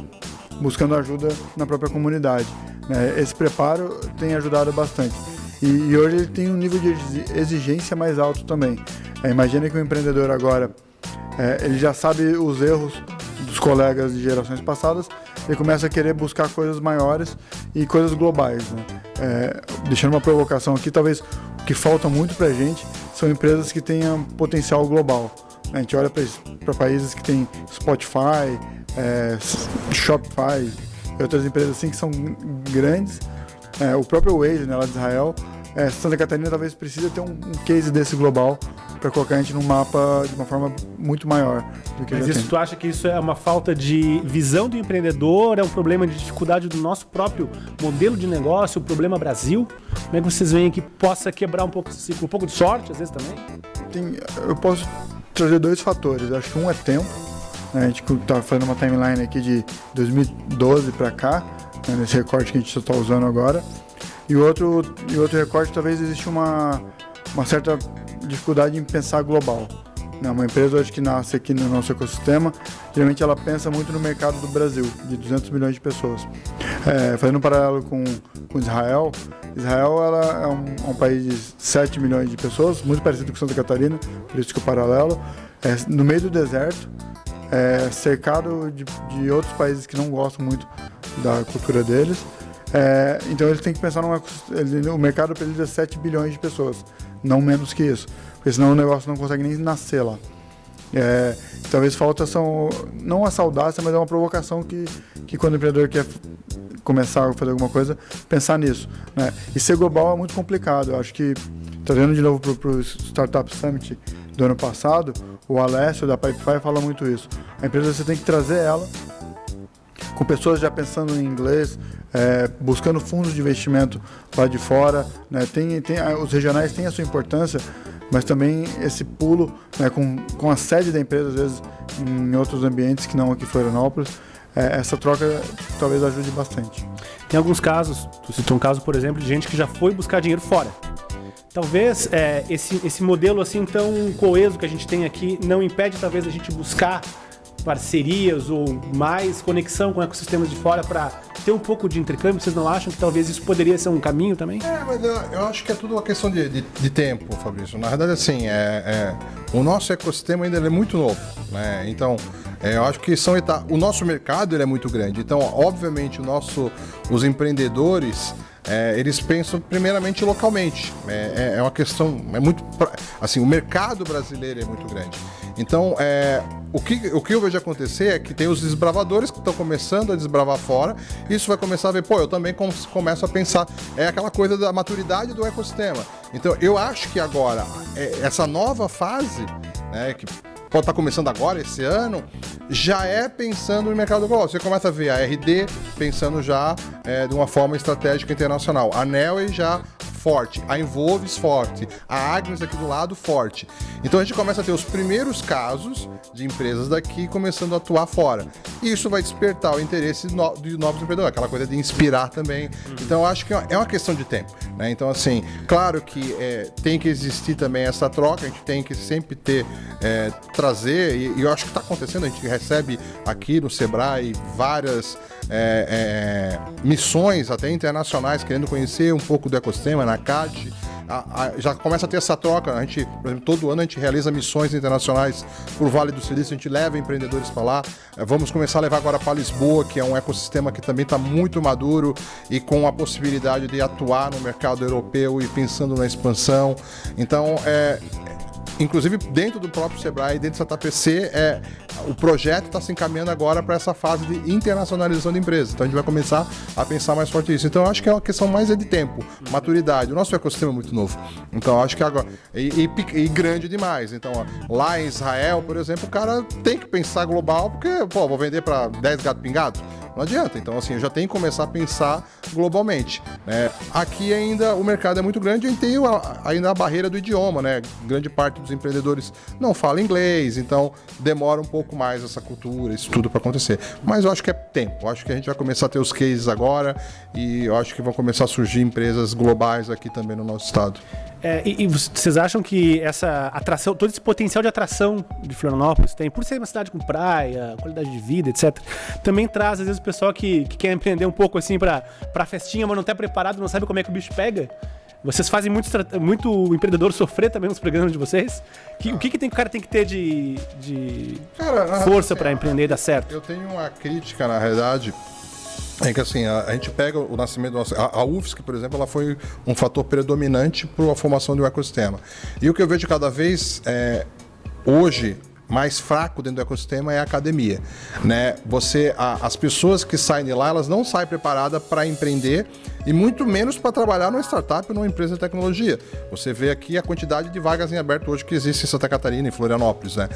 buscando ajuda na própria comunidade. Esse preparo tem ajudado bastante. E hoje ele tem um nível de exigência mais alto também. Imagina que o empreendedor agora, ele já sabe os erros dos colegas de gerações passadas, ele começa a querer buscar coisas maiores e coisas globais, né? Deixando uma provocação aqui, talvez o que falta muito para a gente são empresas que tenham potencial global. A gente olha para países que tem Spotify, Shopify e outras empresas assim que são grandes. O próprio Waze, né, lá de Israel. Santa Catarina talvez precise ter um case desse global para colocar a gente no mapa de uma forma muito maior do que Mas já isso, tem. tu acha que isso é uma falta de visão do empreendedor, é um problema de dificuldade do nosso próprio modelo de negócio, o problema Brasil? Como é que vocês veem que possa quebrar um pouco esse ciclo? Um pouco de sorte, às vezes, também? Eu posso trazer 2 fatores. Acho que um é tempo. A gente está fazendo uma timeline aqui de 2012 para cá, né, nesse recorte que a gente está usando agora. E o outro recorte, talvez existe uma certa dificuldade em pensar global. Uma empresa hoje que nasce aqui no nosso ecossistema, geralmente ela pensa muito no mercado do Brasil, de 200 milhões de pessoas. Fazendo um paralelo com Israel, ela é um país de 7 milhões de pessoas, muito parecido com Santa Catarina, por isso que o paralelo. No meio do deserto, cercado de outros países que não gostam muito da cultura deles. Então eles têm que pensar o mercado para eles é 7 bilhões de pessoas, não menos que isso, porque senão o negócio não consegue nem nascer lá. Talvez falta não a audácia, mas é uma provocação que quando o empreendedor quer começar a fazer alguma coisa, pensar nisso, né? E ser global é muito complicado. Eu acho que, trazendo de novo para o Startup Summit do ano passado, o Alessio da Pipefy fala muito isso. A empresa você tem que trazer ela com pessoas já pensando em inglês, buscando fundos de investimento lá de fora, né? Os regionais têm a sua importância, mas também esse pulo, né, com a sede da empresa, às vezes em outros ambientes que não aqui em Florianópolis, essa troca talvez ajude bastante. Tem alguns casos, tu citou um caso, por exemplo, de gente que já foi buscar dinheiro fora. Talvez esse modelo assim tão coeso que a gente tem aqui não impede talvez a gente buscar parcerias ou mais conexão com ecossistemas de fora para ter um pouco de intercâmbio? Vocês não acham que talvez isso poderia ser um caminho também? Mas eu acho que é tudo uma questão de tempo, Fabrício. Na verdade, assim, o nosso ecossistema ainda é muito novo, né? Então, eu acho que o nosso mercado ele é muito grande. Então, obviamente, os empreendedores eles pensam primeiramente localmente. É uma questão, assim, o mercado brasileiro é muito grande. Então, o que eu vejo acontecer é que tem os desbravadores que estão começando a desbravar fora. Isso vai começar a ver, eu também começo a pensar, aquela coisa da maturidade do ecossistema. Então, eu acho que agora, essa nova fase, né, que pode estar começando agora, esse ano, já pensando no mercado global. Você começa a ver a RD pensando já de uma forma estratégica internacional. A Nelway já forte, a Involves forte, a Agnes aqui do lado forte. Então a gente começa a ter os primeiros casos de empresas daqui começando a atuar fora. E isso vai despertar o interesse de novos empreendedores, aquela coisa de inspirar também. Então eu acho que é uma questão de tempo, né? Então assim, claro que tem que existir também essa troca, a gente tem que sempre trazer, e eu acho que está acontecendo, a gente recebe aqui no Sebrae várias missões até internacionais querendo conhecer um pouco do ecossistema, na CAT, já começa a ter essa troca. A gente, por exemplo, todo ano a gente realiza missões internacionais por Vale do Silício, a gente leva empreendedores para lá. Vamos começar a levar agora para Lisboa, que é um ecossistema que também está muito maduro e com a possibilidade de atuar no mercado europeu e pensando na expansão. Então, inclusive dentro do próprio Sebrae, dentro da SATAPC, o projeto está se encaminhando agora para essa fase de internacionalização de empresas. Então a gente vai começar a pensar mais forte nisso. Então eu acho que é uma questão mais de tempo, maturidade. O nosso ecossistema é muito novo. Então eu acho que agora. E grande demais. Então, lá em Israel, por exemplo, o cara tem que pensar global, porque, vou vender para 10 gato pingado. Não adianta. Então, assim, eu já tenho que começar a pensar globalmente, né? Aqui ainda o mercado é muito grande e tem ainda a barreira do idioma, né? Grande parte dos empreendedores não fala inglês, então demora um pouco mais essa cultura, isso tudo para acontecer. Mas eu acho que é tempo. Eu acho que a gente vai começar a ter os cases agora e eu acho que vão começar a surgir empresas globais aqui também no nosso estado. E vocês acham que essa atração, todo esse potencial de atração de Florianópolis tem, por ser uma cidade com praia, qualidade de vida, etc., também traz, às vezes, o pessoal que quer empreender um pouco assim pra festinha, mas não tá preparado, não sabe como é que o bicho pega? Vocês fazem muito empreendedor sofrer também nos programas de vocês? O que o cara tem que ter de força para empreender e dar certo? Eu tenho uma crítica, na realidade, é que assim, a gente pega o nascimento a UFSC, por exemplo, ela foi um fator predominante para a formação do ecossistema. E o que eu vejo cada vez hoje mais fraco dentro do ecossistema é a academia, né? As pessoas que saem de lá, elas não saem preparadas para empreender e muito menos para trabalhar numa startup ou numa empresa de tecnologia. Você vê aqui a quantidade de vagas em aberto hoje que existe em Santa Catarina, em Florianópolis, né?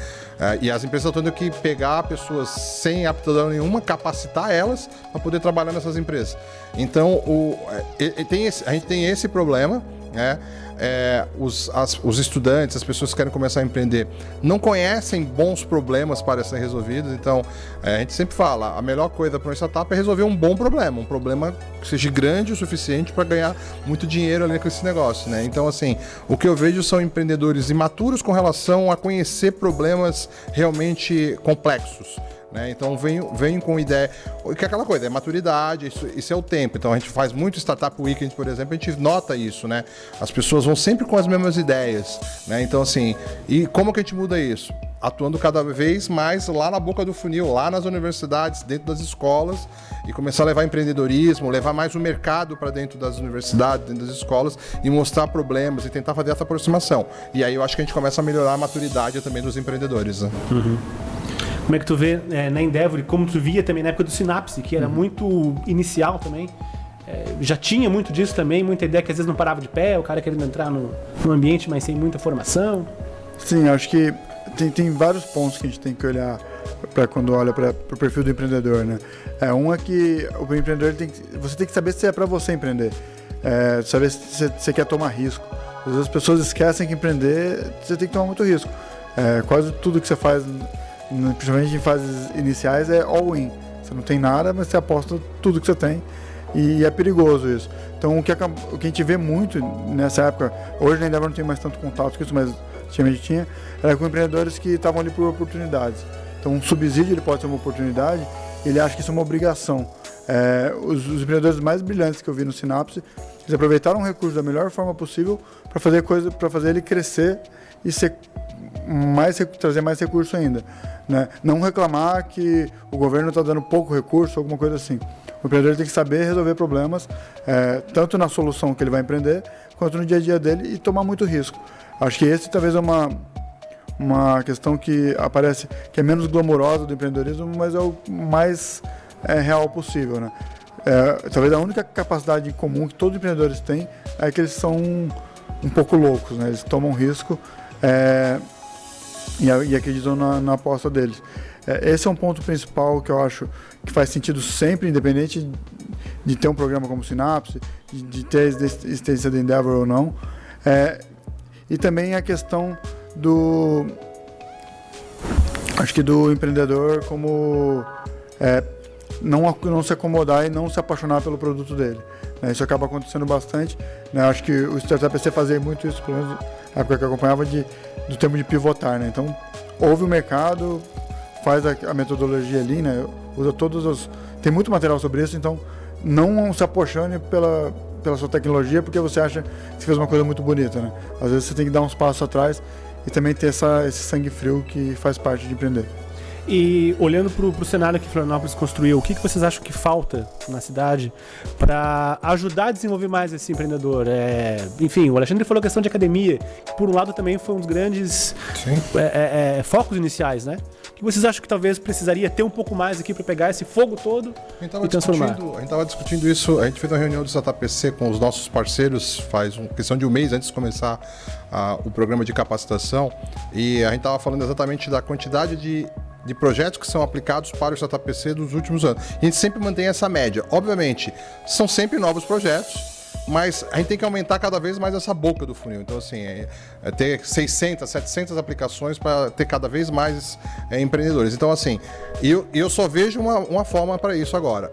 E as empresas estão tendo que pegar pessoas sem aptidão nenhuma, capacitar elas para poder trabalhar nessas empresas. Então, a gente tem esse problema, né? Os estudantes, as pessoas que querem começar a empreender, não conhecem bons problemas para serem resolvidos. Então, a gente sempre fala, a melhor coisa para uma startup é resolver um bom problema, um problema que seja grande o suficiente para ganhar muito dinheiro ali com esse negócio, né? Então, assim, o que eu vejo são empreendedores imaturos com relação a conhecer problemas realmente complexos, né? Então venho com ideia, que é aquela coisa, é maturidade, isso é o tempo. Então a gente faz muito Startup Weekend, por exemplo, a gente nota isso, né? As pessoas vão sempre com as mesmas ideias, né? Então assim, e como que a gente muda isso? Atuando cada vez mais lá na boca do funil, lá nas universidades, dentro das escolas, e começar a levar empreendedorismo, levar mais o mercado para dentro das universidades, dentro das escolas, e mostrar problemas e tentar fazer essa aproximação. E aí eu acho que a gente começa a melhorar a maturidade também dos empreendedores, né? Uhum. Como é que tu vê na Endeavor, e como tu via também na época do Synapse, que era muito inicial também, já tinha muito disso também, muita ideia que às vezes não parava de pé, o cara querendo entrar no ambiente, mas sem muita formação. Sim, acho que tem vários pontos que a gente tem que olhar para quando olha para o perfil do empreendedor, né? Um é que o empreendedor você tem que saber se é para você empreender, saber se você quer tomar risco. Às vezes as pessoas esquecem que empreender você tem que tomar muito risco. Quase tudo que você faz, principalmente em fases iniciais, é all-in. Você não tem nada, mas você aposta tudo que você tem e é perigoso isso. Então o que a gente vê muito nessa época, hoje na Endeavor não tem mais tanto contato com isso, mas antigamente tinha, era com empreendedores que estavam ali por oportunidades. Então um subsídio ele pode ser uma oportunidade, ele acha que isso é uma obrigação. Os empreendedores mais brilhantes que eu vi no Synapse, eles aproveitaram o recurso da melhor forma possível para fazer ele crescer e trazer mais recurso ainda, né? Não reclamar que o governo está dando pouco recurso, alguma coisa assim. O empreendedor tem que saber resolver problemas, tanto na solução que ele vai empreender, quanto no dia a dia dele, e tomar muito risco. Acho que esse talvez é uma questão que aparece, que é menos glamourosa do empreendedorismo, mas é o mais real possível, né? Talvez a única capacidade em comum que todos os empreendedores têm é que eles são um pouco loucos, né? Eles tomam risco e acreditam na aposta deles. Esse é um ponto principal que eu acho que faz sentido sempre, independente de ter um programa como o Synapse, de ter a existência da Endeavor ou não. E também a questão do empreendedor como não se acomodar e não se apaixonar pelo produto dele, né? Isso acaba acontecendo bastante, né? Acho que o Startup PC fazia muito isso, pelo menos na época que eu acompanhava, do termo de pivotar, né? Então, ouve o mercado, faz a metodologia ali, né? Usa tem muito material sobre isso, então não se apaixone pela sua tecnologia porque você acha que você fez uma coisa muito bonita, né? Às vezes você tem que dar uns passos atrás e também ter esse sangue frio que faz parte de empreender. E olhando para o cenário que Florianópolis construiu, o que vocês acham que falta na cidade para ajudar a desenvolver mais esse empreendedor? Enfim, o Alexandre falou a questão de academia, que por um lado também foi um dos grandes focos iniciais, né? que vocês acham que talvez precisaria ter um pouco mais aqui para pegar esse fogo todo e transformar? A gente estava discutindo isso, a gente fez uma reunião do Startup PC com os nossos parceiros faz questão de um mês antes de começar o programa de capacitação, e a gente estava falando exatamente da quantidade de projetos que são aplicados para o Startup PC dos últimos anos. E a gente sempre mantém essa média. Obviamente, são sempre novos projetos, mas a gente tem que aumentar cada vez mais essa boca do funil. Então, assim, ter 600, 700 aplicações para ter cada vez mais empreendedores. Então, assim, eu só vejo uma forma para isso agora,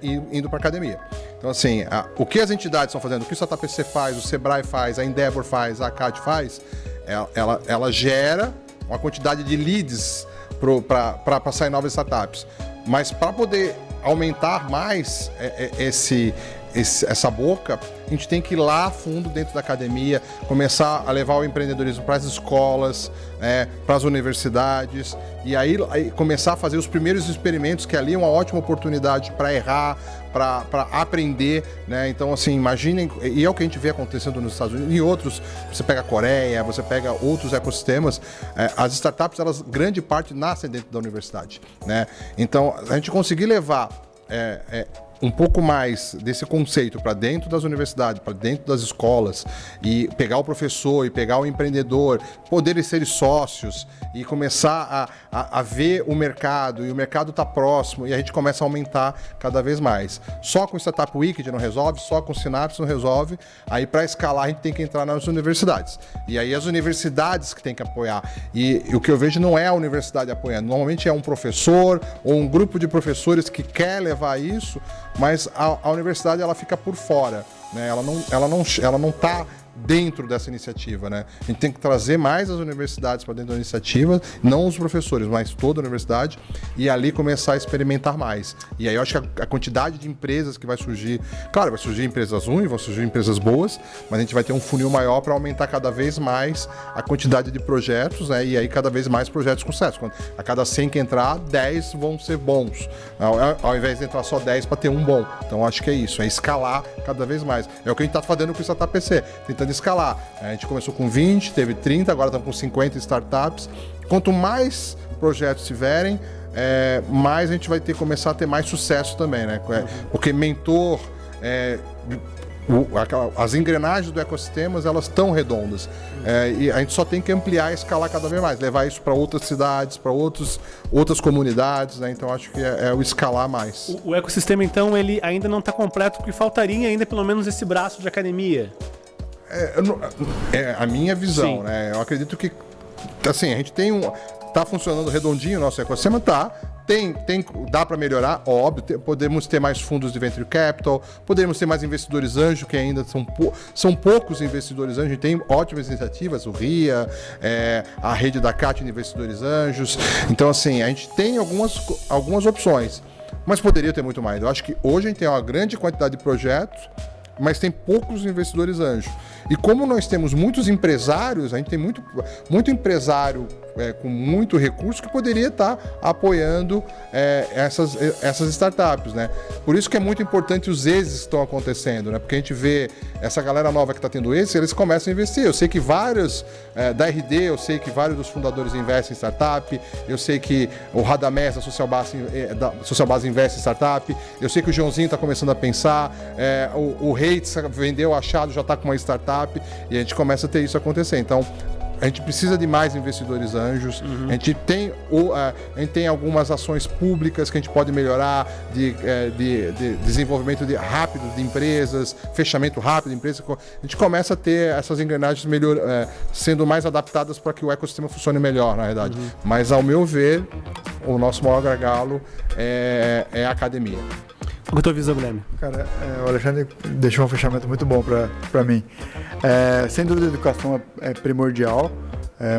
indo para a academia. Então, assim, o que as entidades estão fazendo, o que o Startup PC faz, o Sebrae faz, a Endeavor faz, a ACAD faz, ela gera uma quantidade de leads para sair novas startups. Mas para poder aumentar mais essa boca, a gente tem que ir lá a fundo dentro da academia, começar a levar o empreendedorismo para as escolas, para as universidades, e aí começar a fazer os primeiros experimentos, que ali é uma ótima oportunidade para errar, para aprender, né? Então, assim, imaginem, e é o que a gente vê acontecendo nos Estados Unidos, e outros, você pega a Coreia, você pega outros ecossistemas, as startups, elas, grande parte, nascem dentro da universidade, né? Então, a gente conseguir levar um pouco mais desse conceito para dentro das universidades, para dentro das escolas, e pegar o professor e pegar o empreendedor, poderem ser sócios e começar a ver o mercado, e o mercado está próximo, e a gente começa a aumentar cada vez mais. Só com o Startup Weekend não resolve, só com o Synapse não resolve, aí para escalar a gente tem que entrar nas universidades. E aí as universidades que tem que apoiar. E o que eu vejo não é a universidade apoiando, normalmente é um professor ou um grupo de professores que quer levar isso, mas a universidade ela fica por fora, né? Ela não está dentro dessa iniciativa, né? A gente tem que trazer mais as universidades para dentro da iniciativa, não os professores, mas toda a universidade, e ali começar a experimentar mais. E aí eu acho que a quantidade de empresas que vai surgir, claro, vai surgir empresas ruins, vão surgir empresas boas, mas a gente vai ter um funil maior para aumentar cada vez mais a quantidade de projetos, né? E aí cada vez mais projetos com sucesso. A cada 100 que entrar, 10 vão ser bons, ao invés de entrar só 10 para ter um bom. Então acho que é isso, é escalar cada vez mais. É o que a gente está fazendo com o Startup PC, tentando escalar. A gente começou com 20, teve 30, agora estamos com 50 startups. Quanto mais projetos tiverem, mais a gente vai começar a ter mais sucesso também, né? Porque mentor, as engrenagens do ecossistema, elas estão redondas. E a gente só tem que ampliar e escalar cada vez mais, levar isso para outras cidades, para outras comunidades, né? Então acho que é o escalar mais. O ecossistema, então, ele ainda não está completo, porque faltaria ainda pelo menos esse braço de academia. É a minha visão, Sim. né? Eu acredito que, assim, a gente tem tá funcionando redondinho o nosso ecossistema, tá? Dá para melhorar, óbvio, podemos ter mais fundos de venture capital, podemos ter mais investidores anjo, que ainda são poucos investidores anjo, a gente tem ótimas iniciativas, o RIA, a rede da CAT de investidores anjos, então assim, a gente tem algumas opções, mas poderia ter muito mais. Eu acho que hoje a gente tem uma grande quantidade de projetos, mas tem poucos investidores anjo. E como nós temos muitos empresários, a gente tem muito empresário com muito recurso que poderia estar apoiando essas startups, né? Por isso que é muito importante os êxitos que estão acontecendo, né? Porque a gente vê essa galera nova que está tendo êxito, eles começam a investir. Eu sei que vários da RD, eu sei que vários dos fundadores investem em startup, eu sei que o Radamés da Social Base investe em startup, eu sei que o Joãozinho está começando a pensar, o Reitz vendeu Achado, já está com uma startup, e a gente começa a ter isso acontecer. Então, a gente precisa de mais investidores anjos. A gente tem algumas ações públicas que a gente pode melhorar, de desenvolvimento rápido de empresas, fechamento rápido de empresas. A gente começa a ter essas engrenagens sendo mais adaptadas para que o ecossistema funcione melhor, na verdade. Mas, ao meu ver, o nosso maior gargalo é a academia. Qual é a tua visão, Guilherme? Cara, o Alexandre deixou um fechamento muito bom para mim. Sem dúvida, a educação é primordial,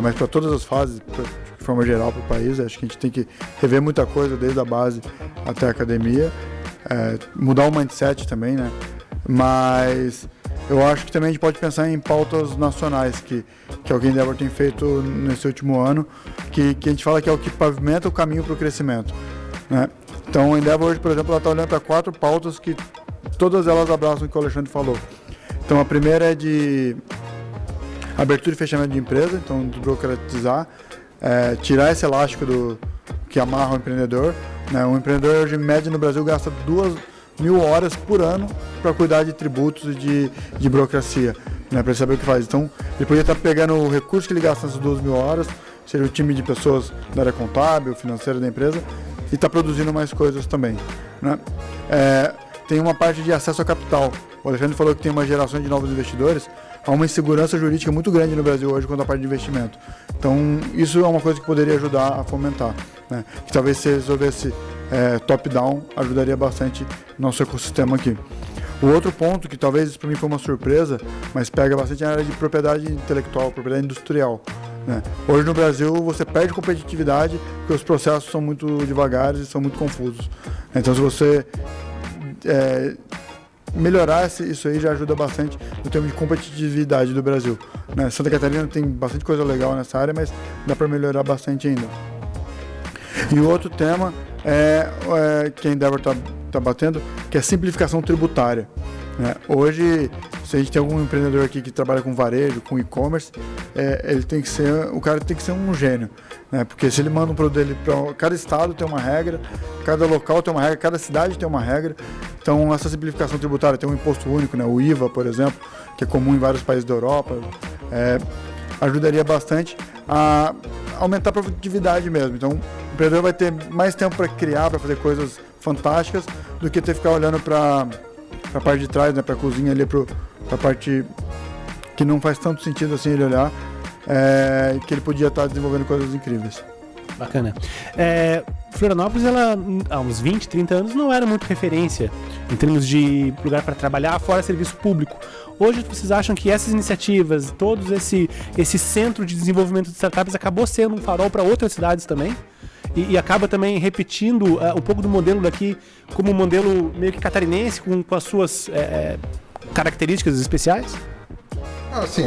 mas para todas as fases, de forma geral, para o país, acho que a gente tem que rever muita coisa, desde a base até a academia, mudar o mindset também, né? Mas eu acho que também a gente pode pensar em pautas nacionais, que alguém Endeavor tem feito nesse último ano, que a gente fala que é o que pavimenta o caminho para o crescimento, né? Então, a Endeavor hoje, por exemplo, ela está olhando para 4 pautas que todas elas abraçam o que o Alexandre falou. Então, a primeira é de abertura e fechamento de empresa, então desburocratizar, tirar esse elástico que amarra o empreendedor, né? Um empreendedor hoje, em média, no Brasil, gasta 2.000 horas por ano para cuidar de tributos e de burocracia, né? Para ele saber o que faz. Então, ele poderia estar pegando o recurso que ele gasta nessas 2.000 horas, seja o time de pessoas da área contábil, financeira da empresa, e está produzindo mais coisas também, né? Tem uma parte de acesso ao capital. O Alexandre falou que tem uma geração de novos investidores. Há uma insegurança jurídica muito grande no Brasil hoje quanto à parte de investimento. Então, isso é uma coisa que poderia ajudar a fomentar, né? Que talvez se resolvesse top-down, ajudaria bastante nosso ecossistema aqui. O outro ponto, que talvez para mim foi uma surpresa, mas pega bastante, é a área de propriedade intelectual, propriedade industrial, né? Hoje no Brasil você perde competitividade porque os processos são muito devagares e são muito confusos. Então, se você melhorar isso aí, já ajuda bastante no termo de competitividade do Brasil, né? Santa Catarina tem bastante coisa legal nessa área, mas dá para melhorar bastante ainda. E o outro tema que a Endeavor está batendo, que é a simplificação tributária, né? Hoje, se a gente tem algum empreendedor aqui que trabalha com varejo, com e-commerce, o cara tem que ser um gênio, né? Porque se ele manda um produto dele para cada estado tem uma regra, cada local tem uma regra, cada cidade tem uma regra. Então, essa simplificação tributária, tem um imposto único, né? O IVA, por exemplo, que é comum em vários países da Europa, ajudaria bastante a aumentar a produtividade mesmo. Então, o empreendedor vai ter mais tempo para criar, para fazer coisas fantásticas, do que ter que ficar olhando para a parte de trás, né? Para a cozinha ali, para a parte que não faz tanto sentido assim ele olhar, que ele podia estar desenvolvendo coisas incríveis. Bacana. Florianópolis, ela há uns 20, 30 anos não era muito referência em termos de lugar para trabalhar fora serviço público. Hoje, vocês acham que essas iniciativas, todos esse centro de desenvolvimento de startups acabou sendo um farol para outras cidades também? E acaba também repetindo um pouco do modelo daqui como um modelo meio que catarinense, com as suas características especiais? Assim,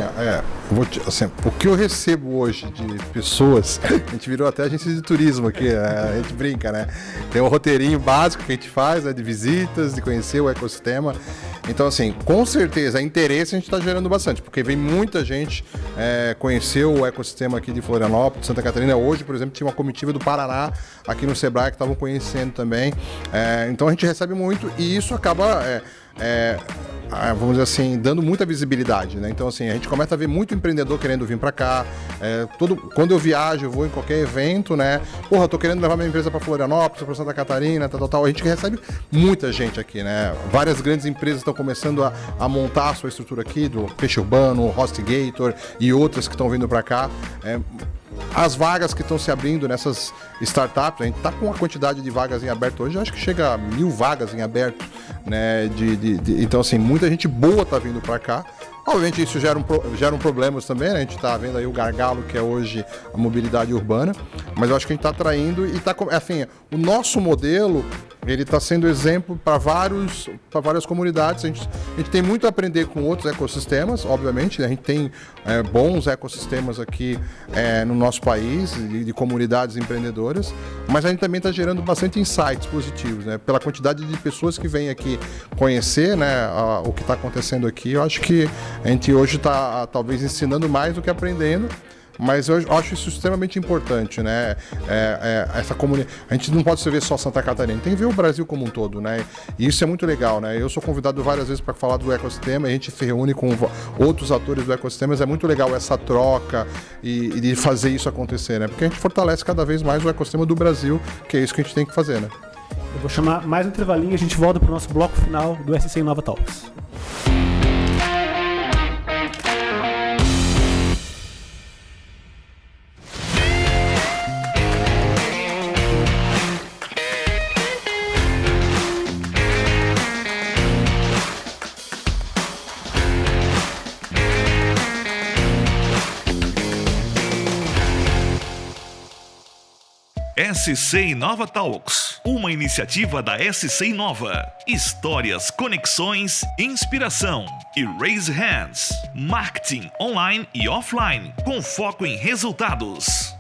o que eu recebo hoje de pessoas, a gente virou até agência de turismo aqui, a gente brinca, né? Tem um roteirinho básico que a gente faz, né, de visitas, de conhecer o ecossistema. Então, assim, com certeza, interesse a gente está gerando bastante, porque vem muita gente conhecer o ecossistema aqui de Florianópolis, Santa Catarina. Hoje, por exemplo, tinha uma comitiva do Paraná aqui no Sebrae que estavam conhecendo também. Então, a gente recebe muito e isso acaba... vamos dizer assim, dando muita visibilidade, né? Então, assim, a gente começa a ver muito empreendedor querendo vir para cá. Quando eu viajo, eu vou em qualquer evento, né? Porra, tô querendo levar minha empresa para Florianópolis, para Santa Catarina, tal. A gente recebe muita gente aqui, né? Várias grandes empresas estão começando a montar a sua estrutura aqui, do Peixe Urbano, HostGator e outras que estão vindo para cá. As vagas que estão se abrindo nessas startups, a gente está com uma quantidade de vagas em aberto hoje, eu acho que chega a 1.000 vagas em aberto, né? Então, assim, muita gente boa está vindo para cá. Obviamente, isso geram problemas também, né? A gente está vendo aí o gargalo que é hoje a mobilidade urbana, mas eu acho que a gente está atraindo e assim, o nosso modelo, ele está sendo exemplo para várias comunidades. A gente tem muito a aprender com outros ecossistemas, obviamente, né? A gente tem bons ecossistemas aqui no nosso país, de comunidades empreendedoras, mas a gente também está gerando bastante insights positivos, né? Pela quantidade de pessoas que vêm aqui conhecer, né, o que está acontecendo aqui. Eu acho que a gente hoje está talvez ensinando mais do que aprendendo. Mas eu acho isso extremamente importante, né? Essa comunidade. A gente não pode ver só Santa Catarina, tem que ver o Brasil como um todo, né? E isso é muito legal, né? Eu sou convidado várias vezes para falar do ecossistema, a gente se reúne com outros atores do ecossistema, mas é muito legal essa troca e de fazer isso acontecer, né? Porque a gente fortalece cada vez mais o ecossistema do Brasil, que é isso que a gente tem que fazer, né? Eu vou chamar mais um intervalinho e a gente volta para o nosso bloco final do SC Nova Talks. SC Inova Talks, uma iniciativa da SC Inova. Histórias, conexões, inspiração e Raise Hands. Marketing online e offline, com foco em resultados.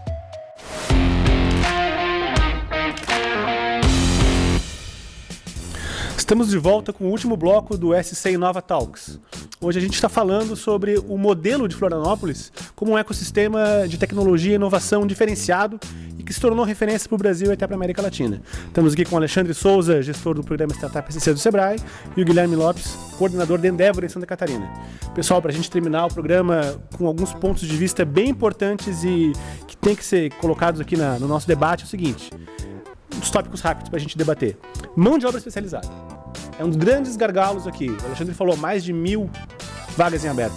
Estamos de volta com o último bloco do SC Inova Talks. Hoje a gente está falando sobre o modelo de Florianópolis como um ecossistema de tecnologia e inovação diferenciado e que se tornou referência para o Brasil e até para a América Latina. Estamos aqui com o Alexandre Souza, gestor do programa Startup SC do Sebrae, e o Guilherme Lopes, coordenador da Endeavor em Santa Catarina. Pessoal, para a gente terminar o programa com alguns pontos de vista bem importantes e que tem que ser colocados aqui no nosso debate, é o seguinte: uns tópicos rápidos para a gente debater. Mão de obra especializada. É um dos grandes gargalos aqui. O Alexandre falou, mais de 1.000 vagas em aberto.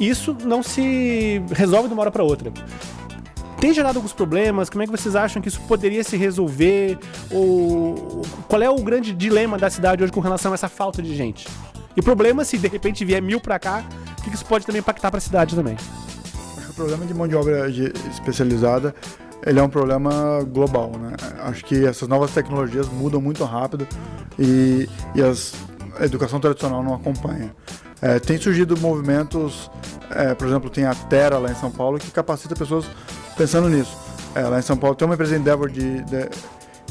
Isso não se resolve de uma hora para outra. Tem gerado alguns problemas? Como é que vocês acham que isso poderia se resolver? Ou qual é o grande dilema da cidade hoje com relação a essa falta de gente? E problema, se de repente vier 1.000 para cá, o que isso pode também impactar para a cidade também? Acho que o problema de mão de obra especializada, ele é um problema global, né? Acho que essas novas tecnologias mudam muito rápido e a educação tradicional não acompanha. Tem surgido movimentos, por exemplo, tem a Terra lá em São Paulo, que capacita pessoas pensando nisso. Lá em São Paulo tem uma empresa Endeavor que,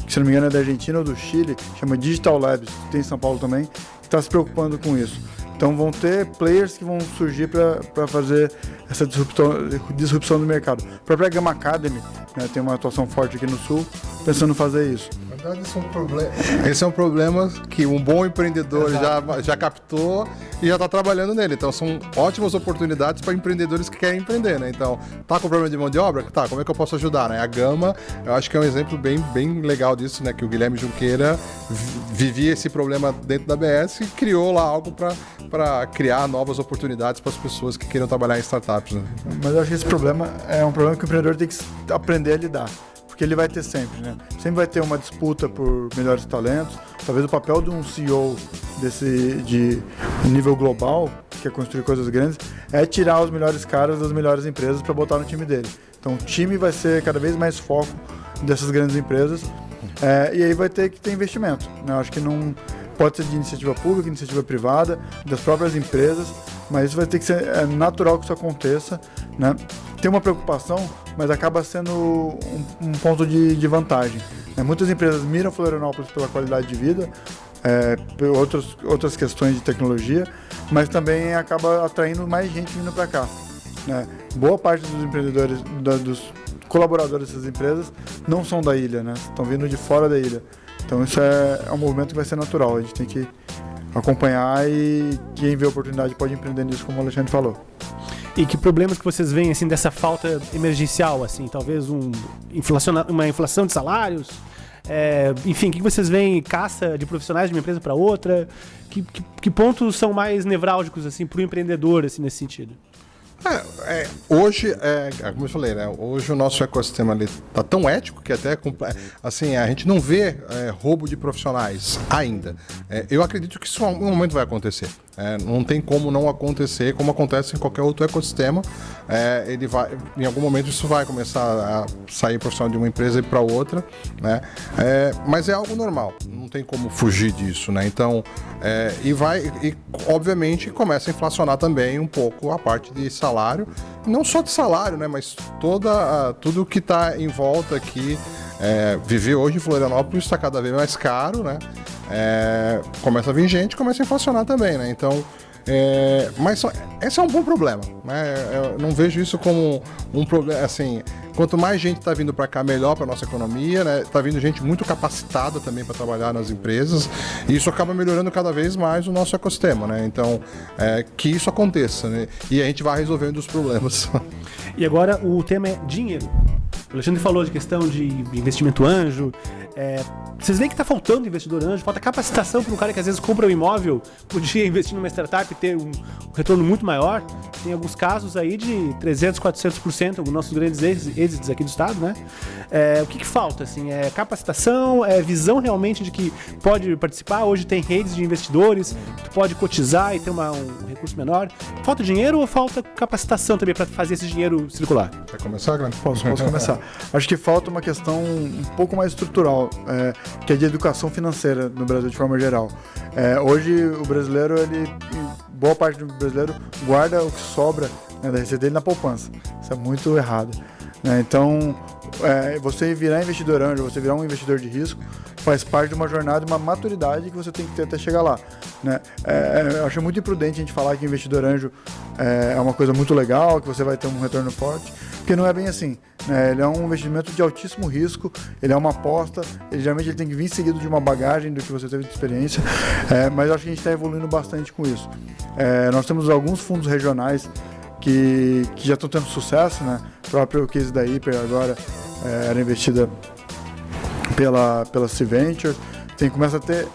se não me engano, é da Argentina ou do Chile, chama Digital Labs, que tem em São Paulo também, que está se preocupando com isso. Então vão ter players que vão surgir para fazer essa disrupção do mercado. A própria Gama Academy, né, tem uma atuação forte aqui no Sul, pensando em fazer isso. Na verdade, esse é um problema que um bom empreendedor já captou e já está trabalhando nele. Então, são ótimas oportunidades para empreendedores que querem empreender, né? Então, tá com problema de mão de obra? Tá, como é que eu posso ajudar, né? A Gama, eu acho que é um exemplo bem legal disso, né? Que o Guilherme Junqueira vivia esse problema dentro da BS e criou lá algo para criar novas oportunidades para as pessoas que queiram trabalhar em startups, né? Mas eu acho que esse problema é um problema que o empreendedor tem que aprender a lidar. Porque ele vai ter sempre, né? Sempre vai ter uma disputa por melhores talentos. Talvez o papel de um CEO de nível global, que quer construir coisas grandes, é tirar os melhores caras das melhores empresas para botar no time dele. Então o time vai ser cada vez mais foco dessas grandes empresas. E aí vai ter que ter investimento, né? Eu acho que não pode ser de iniciativa pública, iniciativa privada, das próprias empresas, mas isso vai ter que ser natural que isso aconteça, né? Tem uma preocupação, mas acaba sendo um ponto de vantagem. Muitas empresas miram Florianópolis pela qualidade de vida, por outras questões de tecnologia, mas também acaba atraindo mais gente vindo para cá, né? Boa parte dos empreendedores, dos colaboradores dessas empresas, não são da ilha, né? Estão vindo de fora da ilha. Então isso é um movimento que vai ser natural, a gente tem que acompanhar e quem vê a oportunidade pode empreender nisso, como o Alexandre falou. E que problemas que vocês veem assim, dessa falta emergencial, assim, talvez uma inflação de salários? Enfim, o que vocês veem? Caça de profissionais de uma empresa para outra? Que pontos são mais nevrálgicos assim, para o empreendedor assim, nesse sentido? Hoje, como eu falei, né? Hoje o nosso ecossistema está tão ético que até assim, a gente não vê roubo de profissionais ainda. Eu acredito que isso em algum momento vai acontecer. Não tem como não acontecer, como acontece em qualquer outro ecossistema. Em algum momento isso vai começar a sair profissional de uma empresa e para outra, né? Mas é algo normal, não tem como fugir disso, né? Então, obviamente começa a inflacionar também um pouco a parte de salário, não só de salário, né? Mas tudo que está em volta aqui. Viver hoje em Florianópolis está cada vez mais caro, né? Começa a vir gente, começa a inflacionar também, né? Então, mas esse é um bom problema, né? Eu não vejo isso como um problema, assim, quanto mais gente está vindo para cá, melhor para nossa economia, né? Está vindo gente muito capacitada também para trabalhar nas empresas e isso acaba melhorando cada vez mais o nosso ecossistema, né? Então, que isso aconteça, né? E a gente vai resolvendo os problemas. E agora o tema é dinheiro. O Alexandre falou de questão de investimento anjo. Vocês veem que está faltando investidor anjo, falta capacitação para um cara que às vezes compra um imóvel, podia investir numa startup e ter um retorno muito maior. Tem alguns casos aí de 300%, 400%, os nossos grandes êxitos aqui do estado, né? O que falta? Assim, capacitação, visão realmente de que pode participar. Hoje tem redes de investidores, tu pode cotizar e ter um recurso menor. Falta dinheiro ou falta capacitação também para fazer esse dinheiro circular? Quer começar, Grande? Posso começar. Acho que falta uma questão um pouco mais estrutural, que é de educação financeira no Brasil de forma geral. Hoje o brasileiro, boa parte do brasileiro guarda o que sobra, né, da receita dele na poupança. Isso é muito errado, né? Então você virar investidor anjo, você virar um investidor de risco, faz parte de uma jornada, uma maturidade que você tem que ter até chegar lá, né? Eu acho muito imprudente a gente falar que investidor anjo é uma coisa muito legal, que você vai ter um retorno forte, porque não é bem assim, né? Ele é um investimento de altíssimo risco, ele é uma aposta, geralmente ele tem que vir seguido de uma bagagem do que você teve de experiência, mas eu acho que a gente está evoluindo bastante com isso. Nós temos alguns fundos regionais que já estão tendo sucesso, né? O próprio case da Hiper agora era investida pela C-Ventures, começa a ter...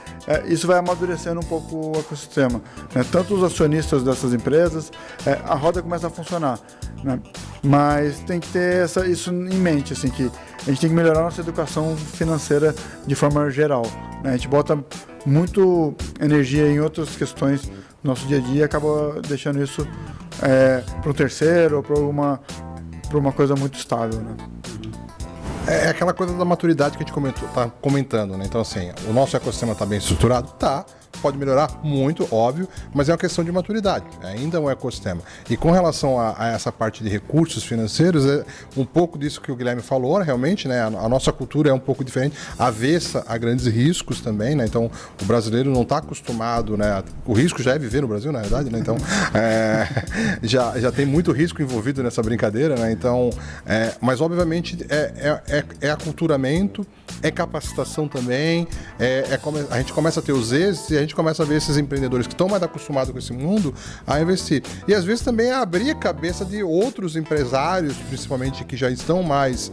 isso vai amadurecendo um pouco o ecossistema, né? Tanto os acionistas dessas empresas, a roda começa a funcionar, né? Mas tem que ter isso em mente, assim, que a gente tem que melhorar nossa educação financeira de forma geral, né? A gente bota muito energia em outras questões do nosso dia a dia e acaba deixando isso para um terceiro ou para uma coisa muito estável, né? É aquela coisa da maturidade que a gente tá comentando, né? Então, assim, o nosso ecossistema está bem estruturado? Tá. Pode melhorar muito, óbvio, mas é uma questão de maturidade. Ainda é um ecossistema. E com relação a essa parte de recursos financeiros, é um pouco disso que o Guilherme falou, realmente, né? A nossa cultura é um pouco diferente, avessa a grandes riscos também, né? Então, o brasileiro não está acostumado, né? O risco já é viver no Brasil, na verdade, né? Então, já tem muito risco envolvido nessa brincadeira, né? Então, mas obviamente é aculturamento, é capacitação também, a gente começa a ter os êxitos e a gente começa a ver esses empreendedores que estão mais acostumados com esse mundo a investir. E às vezes também abrir a cabeça de outros empresários, principalmente que já estão mais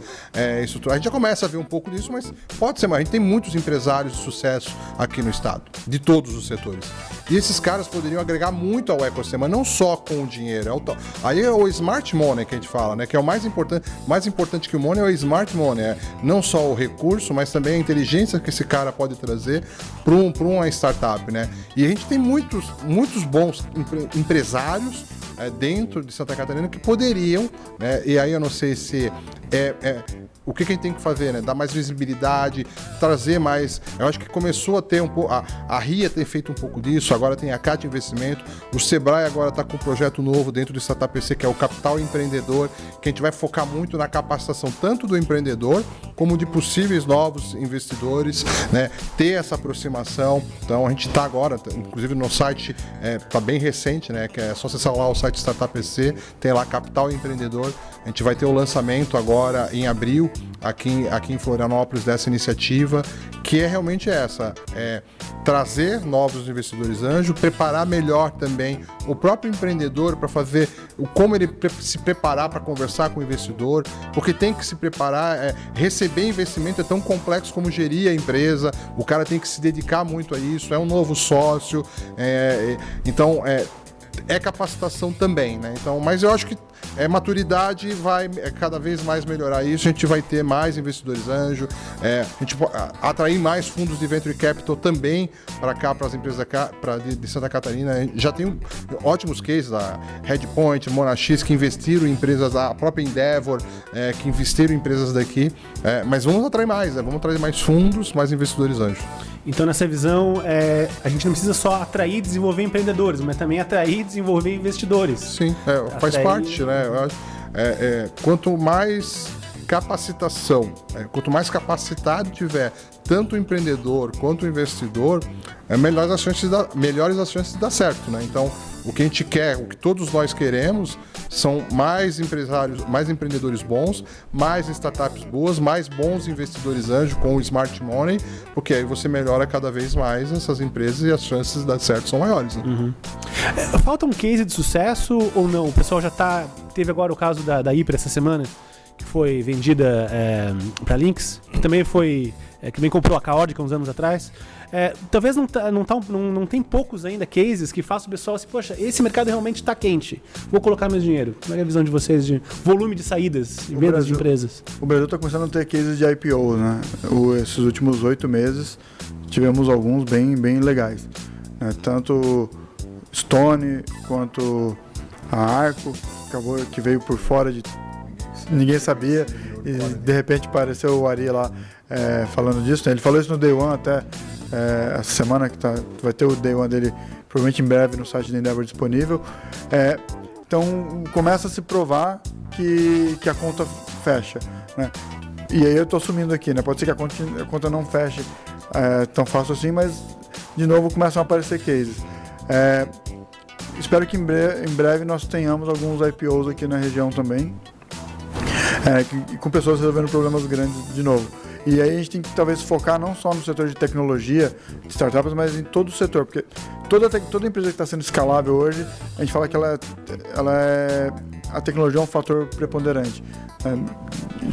estruturados. A gente já começa a ver um pouco disso, mas pode ser mais. A gente tem muitos empresários de sucesso aqui no estado, de todos os setores. E esses caras poderiam agregar muito ao ecossistema, não só com o dinheiro. Aí é o smart money que a gente fala, né? Que é o mais importante que o money é o smart money. Não só o recurso, mas também a inteligência que esse cara pode trazer para uma startup, né? E a gente tem muitos bons empresários dentro de Santa Catarina que poderiam, né? E aí eu não sei se o que a gente tem que fazer, né? Dar mais visibilidade, trazer mais... Eu acho que começou a ter um pouco... A RIA tem feito um pouco disso, agora tem a CAT Investimento, o Sebrae agora está com um projeto novo dentro do Startup PC, que é o Capital Empreendedor, que a gente vai focar muito na capacitação tanto do empreendedor, como de possíveis novos investidores, né? Ter essa aproximação. Então, a gente está agora, inclusive no site, está bem recente, né? Que é só acessar lá o site Startup PC, tem lá Capital Empreendedor. A gente vai ter o lançamento agora em abril, aqui em Florianópolis, dessa iniciativa, que é realmente trazer novos investidores anjo, preparar melhor também o próprio empreendedor para fazer como ele se preparar para conversar com o investidor, porque tem que se preparar, receber investimento é tão complexo como gerir a empresa, o cara tem que se dedicar muito a isso, é um novo sócio, então capacitação também, né? Então, mas eu acho que maturidade vai cada vez mais melhorar isso, a gente vai ter mais investidores anjo, a gente atrair mais fundos de Venture Capital também para cá, para as empresas de Santa Catarina. Já tem ótimos cases da Redpoint, Monax, que investiram em empresas, a própria Endeavor, que investiram em empresas daqui, mas vamos atrair mais, né? Vamos trazer mais fundos, mais investidores anjos. Então, nessa visão, a gente não precisa só atrair e desenvolver empreendedores, mas também atrair e desenvolver investidores. Sim, faz parte, né? Eu acho, quanto mais capacitação, quanto mais capacitado tiver tanto o empreendedor quanto o investidor, melhores as chances de dar certo, né? Então, o que a gente quer, o que todos nós queremos, são mais empresários, mais empreendedores bons, mais startups boas, mais bons investidores anjo com o Smart Money, porque aí você melhora cada vez mais essas empresas e as chances de dar certo são maiores, né? Uhum. Falta um case de sucesso ou não? O pessoal já teve agora o caso da Hiper essa semana, que foi vendida para Lynx, que também que também comprou a Caódica uns anos atrás. Talvez não tem poucos ainda cases que façam o pessoal assim, poxa, esse mercado realmente está quente, vou colocar meu dinheiro. Qual é a visão de vocês de volume de saídas e vendas de empresas? O Brasil está começando a ter cases de IPO, né? Esses últimos 8 meses tivemos alguns bem legais, né? Tanto Stone quanto a Arco, que veio por fora de... Ninguém sabia e de repente apareceu o Ari lá falando disso, né? Ele falou isso no Day One até essa semana, que vai ter o Day One dele provavelmente em breve no site da Endeavor disponível. Então começa a se provar que a conta fecha, né? E aí eu estou assumindo aqui, né? Pode ser que a conta não feche tão fácil assim, mas de novo começam a aparecer cases. Espero que em breve nós tenhamos alguns IPOs aqui na região também, com pessoas resolvendo problemas grandes de novo. E aí a gente tem que talvez focar não só no setor de tecnologia, de startups, mas em todo o setor, porque toda empresa que está sendo escalável hoje, a gente fala que a tecnologia é um fator preponderante.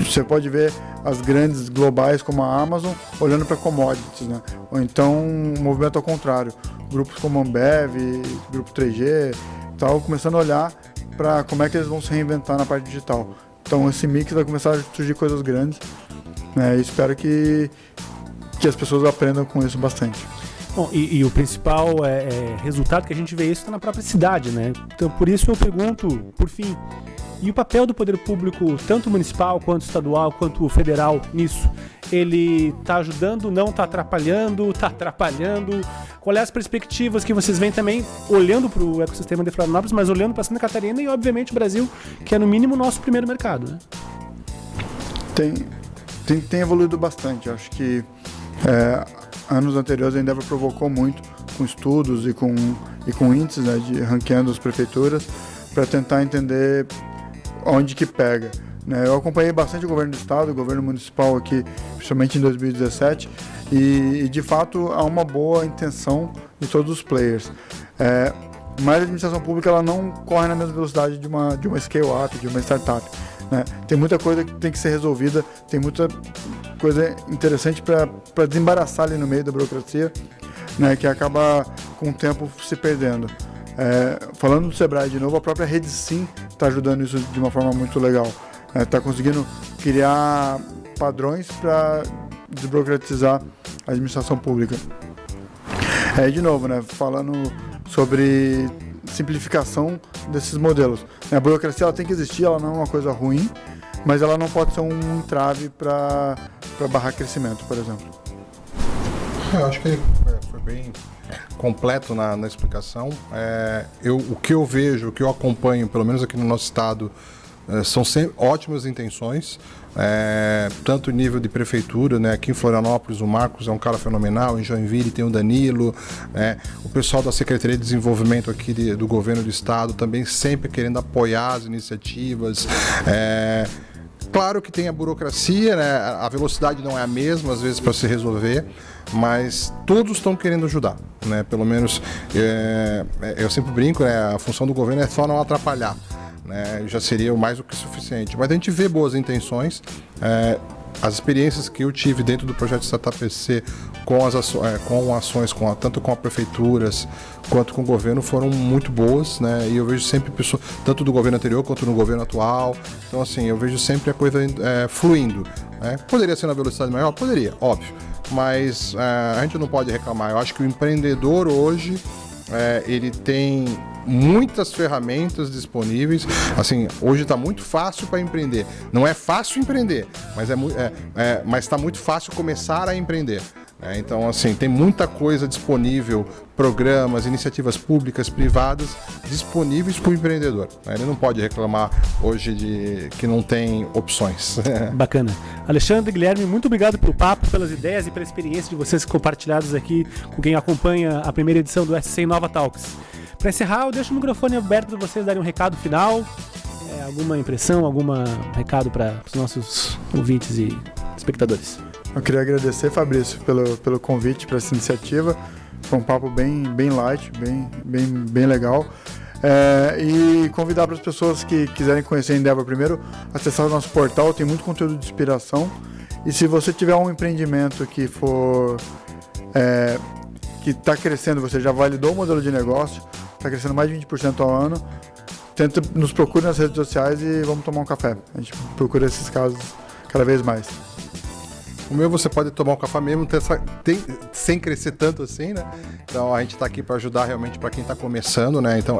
Você pode ver as grandes globais como a Amazon olhando para commodities, né? Ou então um movimento ao contrário, grupos como a Ambev, Grupo 3G, tal, começando a olhar para como é que eles vão se reinventar na parte digital. Então esse mix vai começar a surgir coisas grandes, né? E espero que as pessoas aprendam com isso bastante. Bom, e o principal resultado que a gente vê isso está na própria cidade, né? Então por isso eu pergunto, por fim, e o papel do poder público, tanto municipal, quanto estadual, quanto federal nisso? Ele está ajudando, não está atrapalhando, está atrapalhando? Quais as perspectivas que vocês veem também, olhando para o ecossistema de Florianópolis, mas olhando para Santa Catarina e, obviamente, o Brasil, que é, no mínimo, o nosso primeiro mercado, né? Tem evoluído bastante. Acho que anos anteriores a Endeavor provocou muito com estudos e com índices, né, ranqueando as prefeituras para tentar entender onde que pega, né? Eu acompanhei bastante o governo do estado, o governo municipal aqui, principalmente em 2017, e de fato há uma boa intenção de todos os players. Mas a administração pública ela não corre na mesma velocidade de uma scale-up, de uma startup, né? Tem muita coisa que tem que ser resolvida, tem muita coisa interessante para desembaraçar ali no meio da burocracia, né, que acaba com o tempo se perdendo. Falando do Sebrae de novo, a própria Rede Sim está ajudando isso de uma forma muito legal. Está conseguindo criar padrões para desburocratizar a administração pública. De novo, né, falando sobre simplificação desses modelos. A burocracia ela tem que existir, ela não é uma coisa ruim, mas ela não pode ser um entrave para barrar crescimento, por exemplo. Eu acho que foi bem completo na explicação. O que eu vejo, o que eu acompanho, pelo menos aqui no nosso estado, são sempre ótimas intenções, tanto nível de prefeitura, né? Aqui em Florianópolis o Marcos é um cara fenomenal, em Joinville tem o Danilo, o pessoal da Secretaria de Desenvolvimento aqui do governo do estado também sempre querendo apoiar as iniciativas. Claro que tem a burocracia, né? A velocidade não é a mesma, às vezes, para se resolver, mas todos estão querendo ajudar, né? Pelo menos, eu sempre brinco, né? A função do governo é só não atrapalhar, né? Já seria mais do que suficiente. Mas a gente vê boas intenções. As experiências que eu tive dentro do projeto Startup PC com ações, tanto com as prefeituras quanto com o governo, foram muito boas, né? E eu vejo sempre pessoas, tanto do governo anterior quanto no governo atual. Então, assim, eu vejo sempre a coisa fluindo, né? Poderia ser na velocidade maior? Poderia, óbvio. Mas a gente não pode reclamar. Eu acho que o empreendedor hoje, ele tem muitas ferramentas disponíveis. Assim, hoje está muito fácil para empreender. Não é fácil empreender, mas está muito fácil começar a empreender. Então, assim, tem muita coisa disponível, programas, iniciativas públicas, privadas, disponíveis para o empreendedor. Ele não pode reclamar hoje de que não tem opções. Bacana. Alexandre, Guilherme, muito obrigado pelo papo, pelas ideias e pela experiência de vocês compartilhadas aqui com quem acompanha a primeira edição do S100 Nova Talks. Para encerrar, eu deixo o microfone aberto para vocês darem um recado final, alguma impressão, algum recado para os nossos ouvintes e espectadores. Eu queria agradecer, Fabrício, pelo convite para essa iniciativa. Foi um papo bem light, bem legal. E convidar para as pessoas que quiserem conhecer a Endeavor primeiro, acessar o nosso portal, tem muito conteúdo de inspiração. E se você tiver um empreendimento que está crescendo, você já validou o modelo de negócio, está crescendo mais de 20% ao ano, nos procure nas redes sociais e vamos tomar um café. A gente procura esses casos cada vez mais. O meu você pode tomar um café mesmo sem crescer tanto assim, né? Então a gente está aqui para ajudar realmente para quem está começando, né? Então,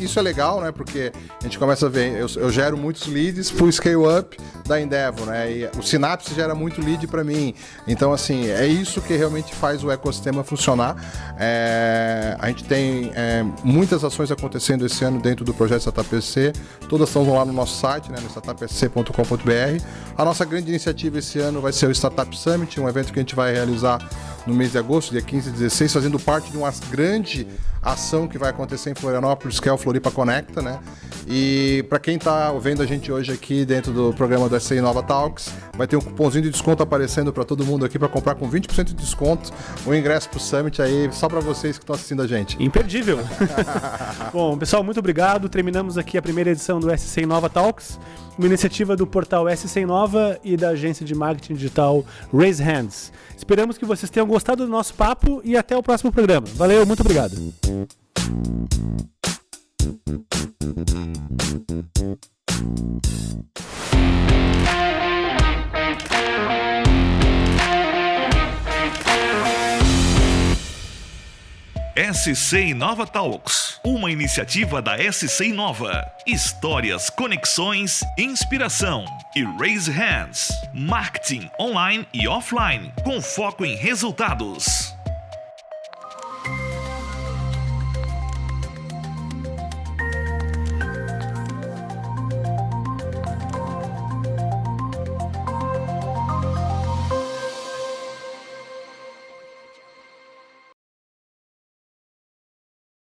isso é legal, né? Porque a gente começa a ver, eu gero muitos leads pro Scale Up da Endeavor, né? E o Synapse gera muito lead para mim. Então, assim, é isso que realmente faz o ecossistema funcionar. A gente tem muitas ações acontecendo esse ano dentro do projeto Startup SC. Todas estão lá no nosso site, né? No startupsc.com.br. A nossa grande iniciativa esse ano vai ser o Startup Summit, um evento que a gente vai realizar no mês de agosto, dia 15 e 16, fazendo parte de uma grande ação que vai acontecer em Florianópolis, que é o Floripa Conecta, né? E para quem está vendo a gente hoje aqui dentro do programa do SC Inova Talks, vai ter um cupomzinho de desconto aparecendo para todo mundo aqui para comprar com 20% de desconto o ingresso para o Summit aí, só para vocês que estão assistindo a gente. Imperdível! Bom, pessoal, muito obrigado. Terminamos aqui a primeira edição do SC Inova Talks, uma iniciativa do portal SC Inova e da agência de marketing digital Raise Hands. Esperamos que vocês tenham gostado do nosso papo e até o próximo programa. Valeu, muito obrigado. SC Inova Talks, uma iniciativa da SC Inova. Histórias, conexões, inspiração e Raise Hands. Marketing online e offline, com foco em resultados.